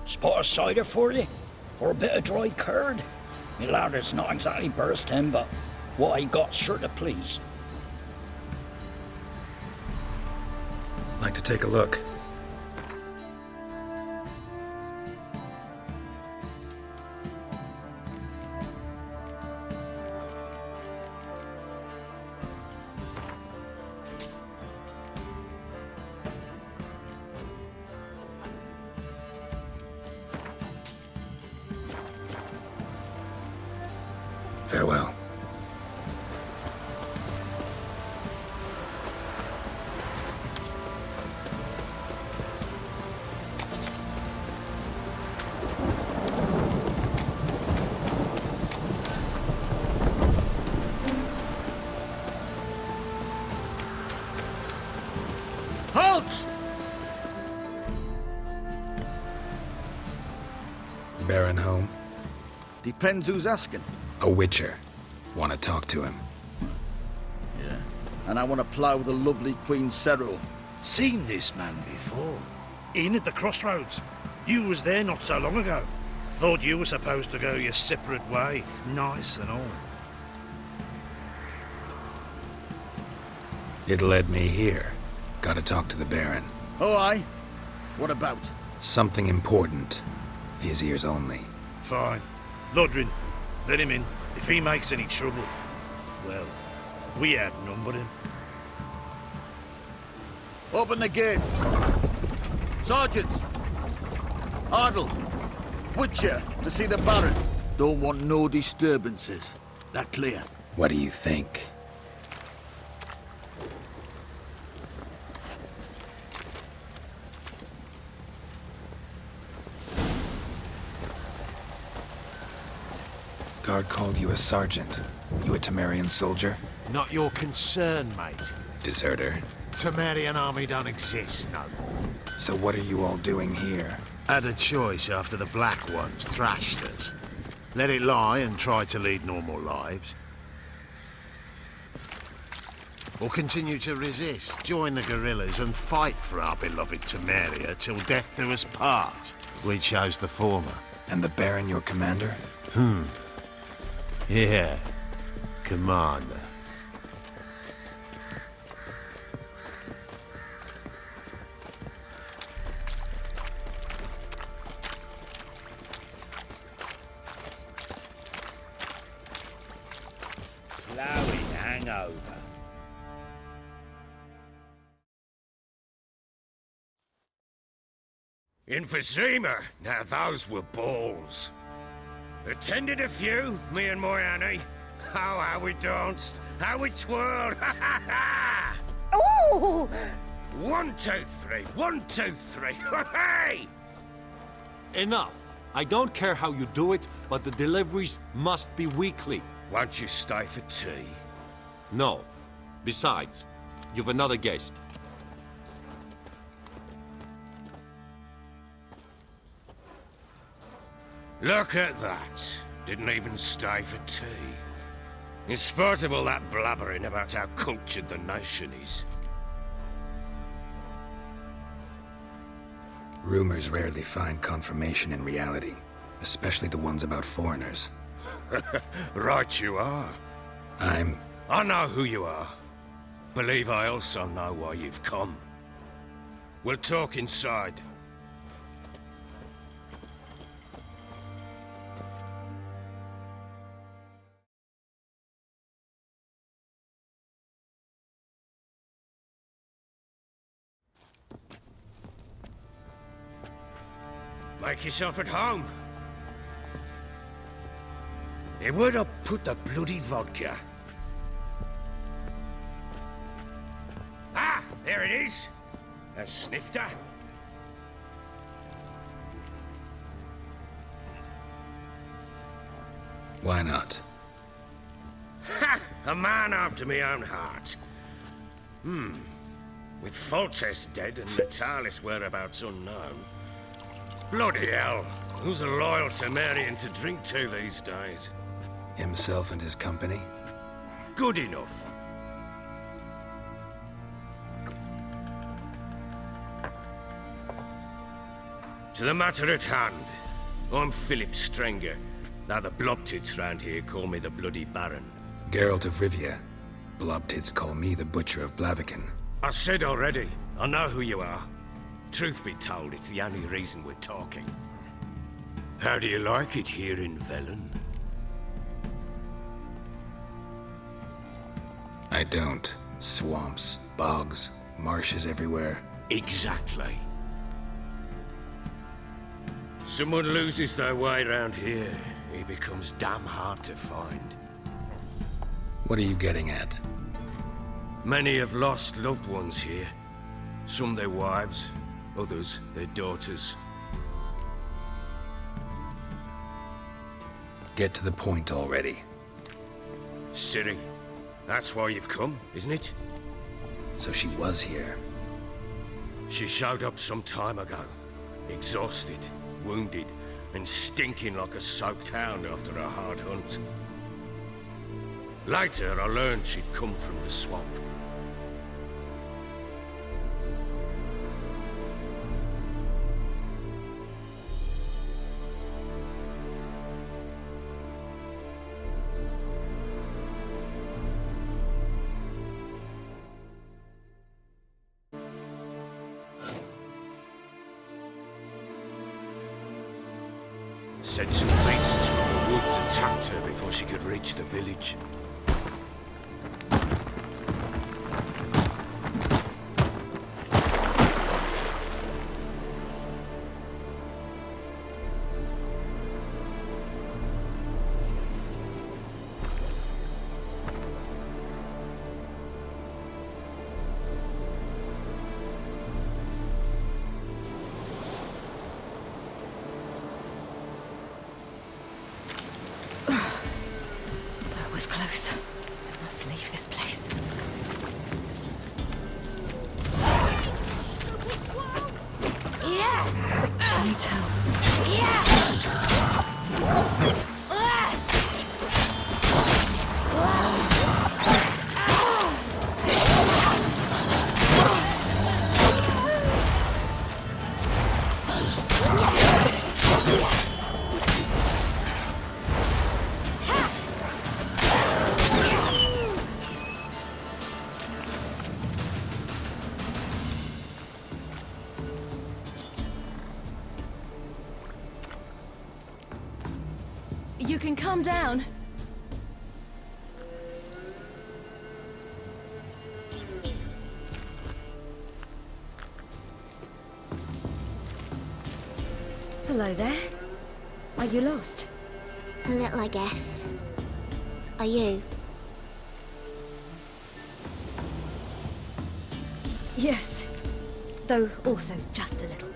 Spot of cider for you? Or a bit of dry curd? Me lad, it's not exactly bursting, but what I got's sure to please. Like to take a look. Farewell. Halt! Baron home? Depends who's asking. A witcher. Want to talk to him. Yeah. And I want to plough the lovely Queen Cyril. Seen this man before. In at the crossroads. You was there not so long ago. Thought you were supposed to go your separate way. Nice and all. It led me here. Gotta talk to the Baron. Oh, aye? What about? Something important. His ears only. Fine. Lodrin, let him in. If he makes any trouble, well, we outnumber him. Open the gate. Sergeants! Ardle! Witcher, to see the Baron. Don't want no disturbances. That clear? What do you think? Guard called you a sergeant. You a Temerian soldier? Not your concern, mate. Deserter? Temerian army don't exist, no. So what are you all doing here? Had a choice after the Black Ones thrashed us. Let it lie and try to lead normal lives. Or continue to resist, join the guerrillas and fight for our beloved Temeria till death do us part. We chose the former. And the Baron your commander? Yeah, commander. Ploughing hangover. Emphysema. Now those were balls. Attended a few, me and my Annie. Oh, how we danced, how we twirled, ha ha ha! Ooh! 1, 2, 3, 1, 2, 3, hey! Enough. I don't care how you do it, but the deliveries must be weekly. Won't you stay for tea? No. Besides, you've another guest. Look at that. Didn't even stay for tea. In spite of all that blabbering about how cultured the nation is. Rumors rarely find confirmation in reality, especially the ones about foreigners. Right you are. I know who you are. Believe I also know why you've come. We'll talk inside. Make yourself at home. Where'd I put the bloody vodka? Ah, there it is. A snifter. Why not? Ha! A man after my own heart. With Foltest dead and Natalis' whereabouts unknown. Bloody hell. Who's a loyal Temerian to drink to these days? Himself and his company? Good enough. To the matter at hand. I'm Philip Strenger. Now the Blobtits round here call me the Bloody Baron. Geralt of Rivia. Blobtits call me the Butcher of Blaviken. I said already, I know who you are. Truth be told, it's the only reason we're talking. How do you like it here in Velen? I don't. Swamps, bogs, marshes everywhere. Exactly. Someone loses their way around here, he becomes damn hard to find. What are you getting at? Many have lost loved ones here. Some their wives, others their daughters. Get to the point already. Ciri, that's why you've come, isn't it? So she was here. She showed up some time ago. Exhausted, wounded, and stinking like a soaked hound after a hard hunt. Later, I learned she'd come from the swamp. Said some beasts from the woods attacked her before she could reach the village. Close. I must leave this place. Yeah! I need help. Yeah! You can calm down. Hello there. Are you lost? A little, I guess. Are you? Yes. Though also just a little.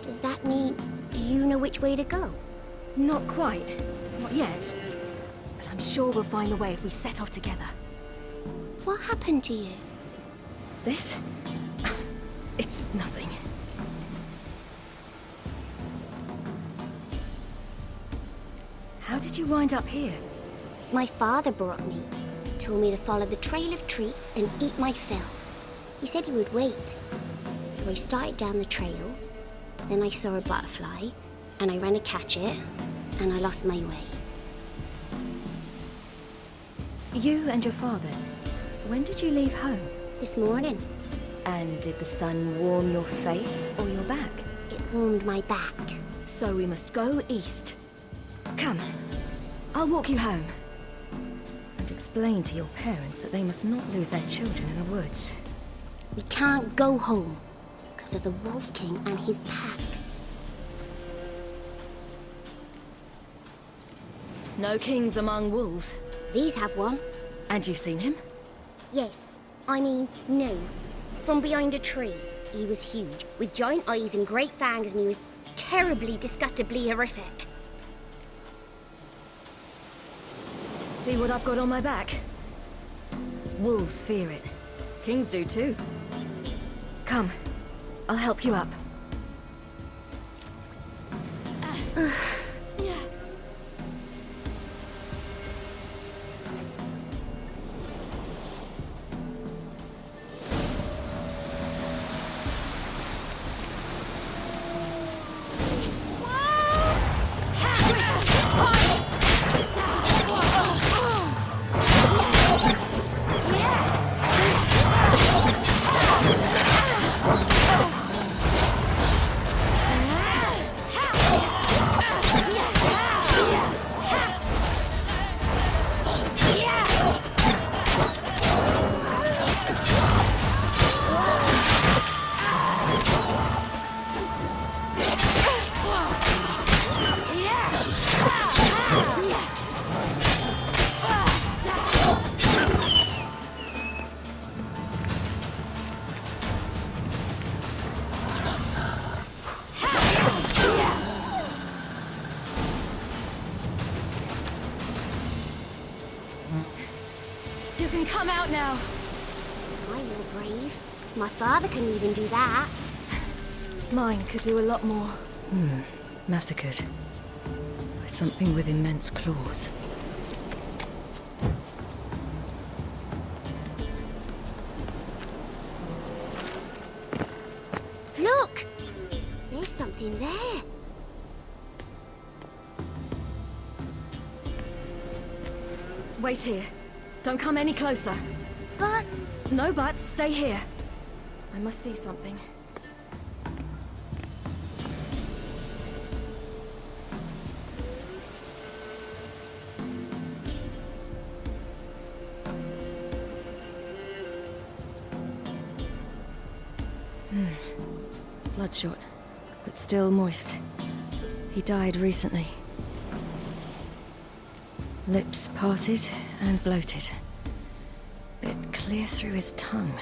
Does that mean you know which way to go? Not quite. Not yet. But I'm sure we'll find the way if we set off together. What happened to you? This? It's nothing. How did you wind up here? My father brought me. Told me to follow the trail of treats and eat my fill. He said he would wait. So I started down the trail. Then I saw a butterfly, and I ran to catch it, and I lost my way. You and your father, when did you leave home? This morning. And did the sun warm your face or your back? It warmed my back. So we must go east. Come, I'll walk you home. And explain to your parents that they must not lose their children in the woods. We can't go home, because of the Wolf King and his pack. No kings among wolves. These have one. And you've seen him? Yes. I mean, no. From behind a tree. He was huge, with giant eyes and great fangs, and he was terribly, disgustingly horrific. See what I've got on my back? Wolves fear it. Kings do too. Come, I'll help you up. can come out now. Why, you're brave. My father couldn't even do that. Mine could do a lot more. Massacred. By something with immense claws. Look! There's something there. Wait here. Don't come any closer. But... No buts. Stay here. I must see something. Bloodshot, but still moist. He died recently. Lips parted and bloated. Bit clear through his tongue.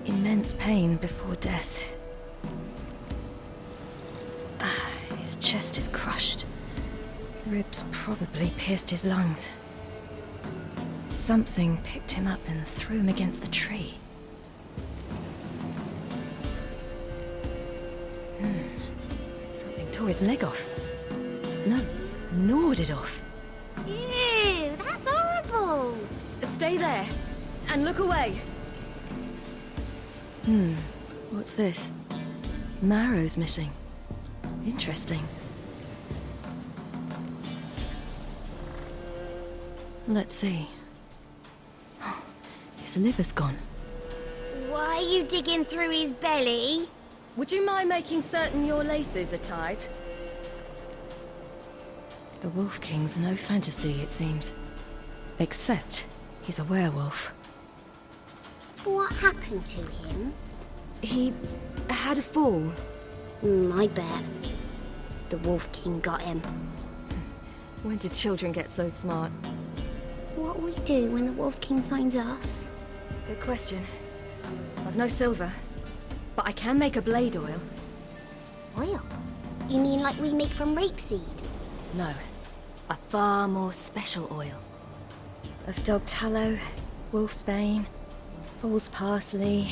Immense pain before death. His chest is crushed. Ribs probably pierced his lungs. Something picked him up and threw him against the tree. Something tore his leg off. No, gnawed it off. Ew, that's horrible! Stay there, and look away. What's this? Marrow's missing. Interesting. Let's see. His liver's gone. Why are you digging through his belly? Would you mind making certain your laces are tied? The Wolf King's no fantasy, it seems. Except he's a werewolf. What happened to him? He had a fall. I bet. The Wolf King got him. When did children get so smart? What will we do when the Wolf King finds us? Good question. I've no silver, but I can make a blade oil. Oil? You mean like we make from rapeseed? No, a far more special oil. Of dog tallow, wolf's bane, fool's parsley,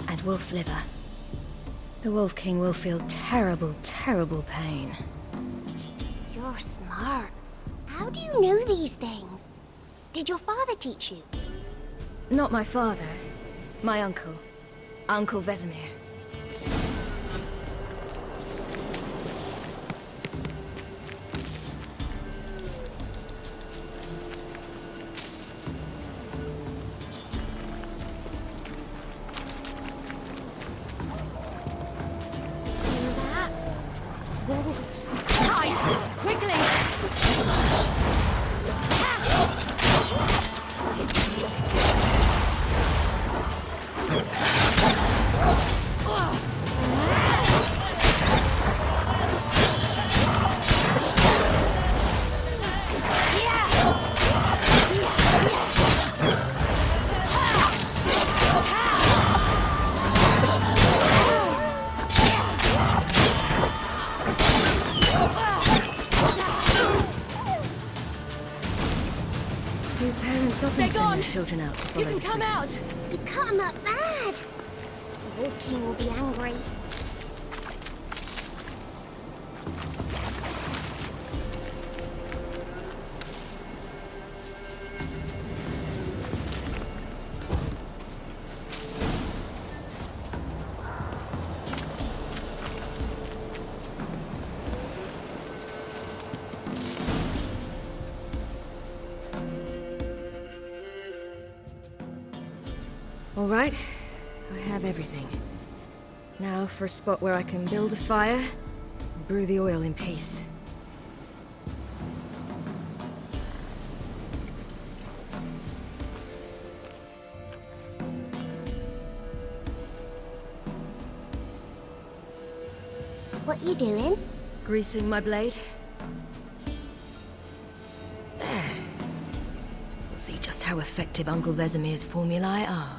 and wolf's liver. The Wolf King will feel terrible, terrible pain. You're smart. How do you know these things? Did your father teach you? Not my father. My uncle. Uncle Vesemir. Wolves. Hide! Quickly! Do parents often send their children out to follow You can the come sweets? out! You cut him up bad! The Wolf King will be angry. All right, I have everything. Now for a spot where I can build a fire and brew the oil in peace. What you doing? Greasing my blade. There. We'll see just how effective Uncle Vesemir's formulae are.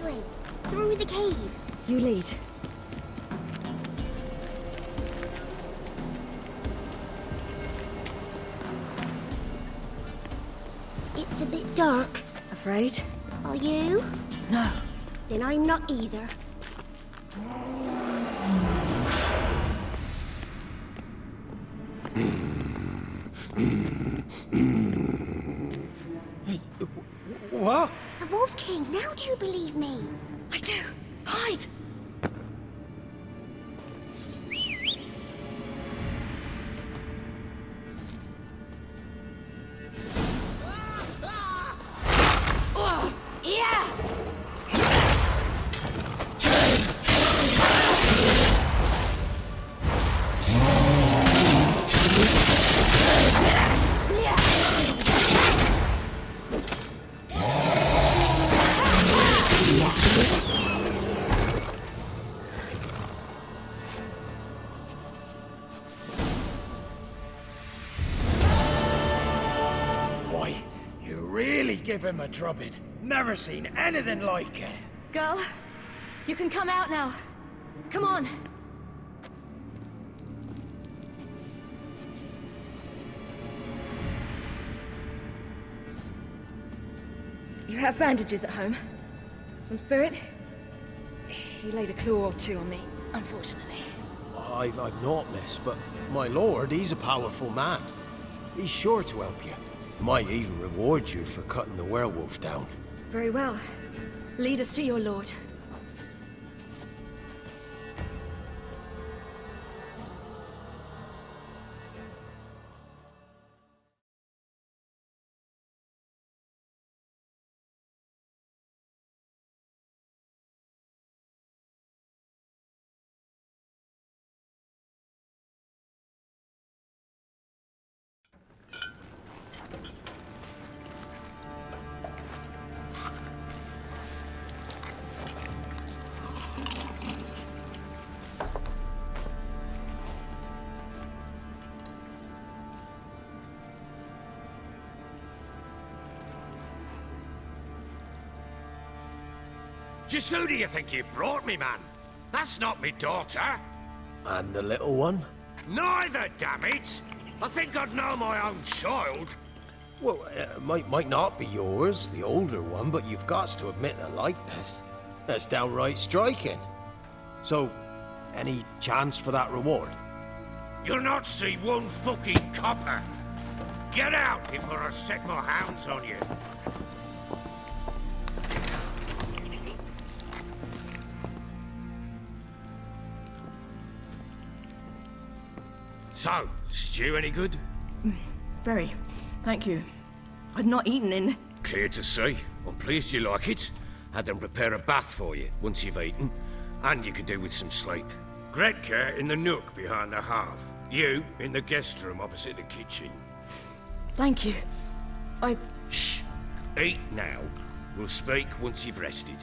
way, through the cave. You lead. It's a bit dark. Afraid? Are you? No. Then I'm not either. What? The Wolf King, now do you believe me? I do. Hide! Yeah! Boy, you really give him a drubbing. Never seen anything like it. Girl, you can come out now. Come on. You have bandages at home? Some spirit? He laid a claw or two on me, unfortunately. I've not, miss, but my lord, he's a powerful man. He's sure to help you. Might even reward you for cutting the werewolf down. Very well. Lead us to your lord. Just who do you think you brought me, man? That's not me daughter. And the little one? Neither, damn it! I think I'd know my own child. Well, might not be yours, the older one, but you've got to admit a likeness. That's downright striking. So, any chance for that reward? You'll not see one fucking copper. Get out before I set my hounds on you. So, stew any good? Very. Thank you. I'd not eaten in... Clear to see. I'm pleased you like it. Had them prepare a bath for you once you've eaten. And you could do with some sleep. Gretka in the nook behind the hearth. You in the guest room opposite the kitchen. Thank you. Shh. Eat now. We'll speak once you've rested.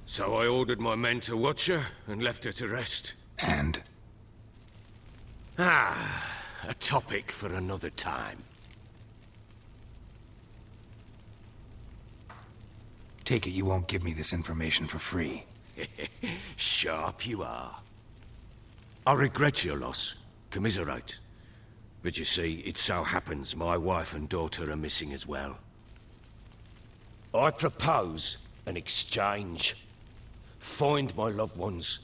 So I ordered my men to watch her and left her to rest. And? A topic for another time. Take it you won't give me this information for free. Sharp you are. I regret your loss. Commiserate. But you see, it so happens my wife and daughter are missing as well. I propose an exchange. Find my loved ones,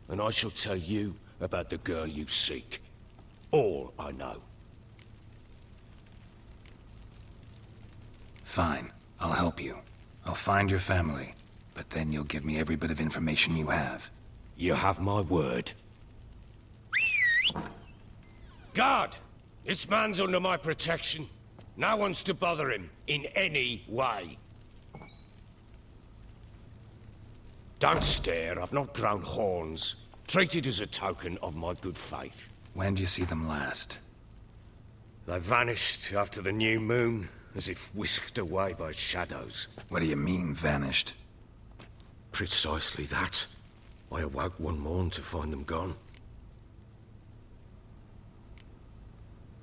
and I shall tell you about the girl you seek. All I know. Fine. I'll help you. I'll find your family, but then you'll give me every bit of information you have. You have my word. Guard! This man's under my protection. No one's to bother him in any way. Don't stare, I've not grown horns. Treat it as a token of my good faith. When did you see them last? They vanished after the new moon, as if whisked away by shadows. What do you mean, vanished? Precisely that. I awoke one morn to find them gone.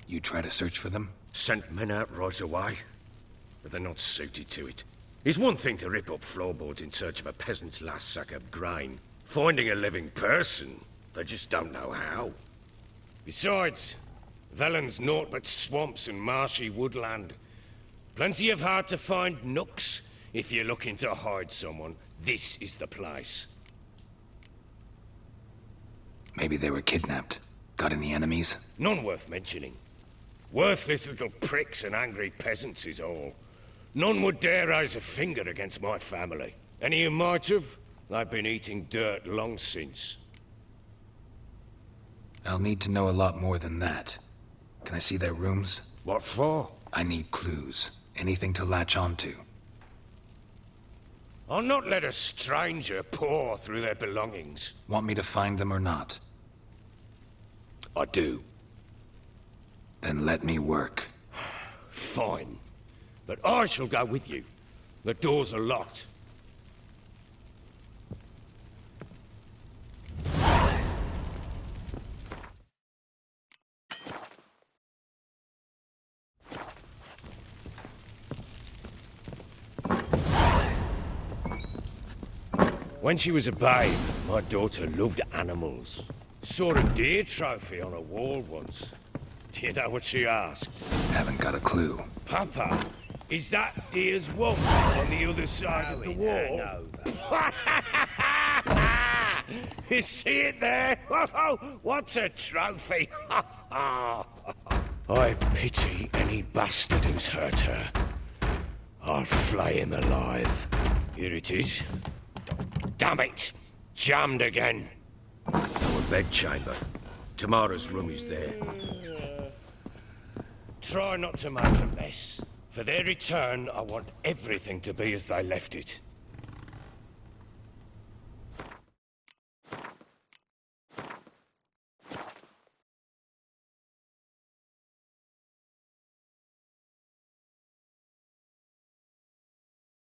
You try to search for them? Sent men out right away, but they're not suited to it. It's one thing to rip up floorboards in search of a peasant's last sack of grain. Finding a living person, they just don't know how. Besides, Velen's naught but swamps and marshy woodland. Plenty of hard-to-find nooks. If you're looking to hide someone, this is the place. Maybe they were kidnapped. Got any enemies? None worth mentioning. Worthless little pricks and angry peasants is all. None would dare raise a finger against my family. Any who might have, they've been eating dirt long since. I'll need to know a lot more than that. Can I see their rooms? What for? I need clues. Anything to latch onto. I'll not let a stranger pore through their belongings. Want me to find them or not? I do. Then let me work. Fine. But I shall go with you. The doors are locked. When she was a babe, my daughter loved animals. Saw a deer trophy on a wall once. Do you know what she asked? Haven't got a clue. Papa, is that deer's wump on the other side of the wall? You see it there? What's a trophy? I pity any bastard who's hurt her. I'll flay him alive. Here it is. Damn it! Jammed again. Our bedchamber. Tamara's room is there. Try not to make a mess. For their return, I want everything to be as they left it.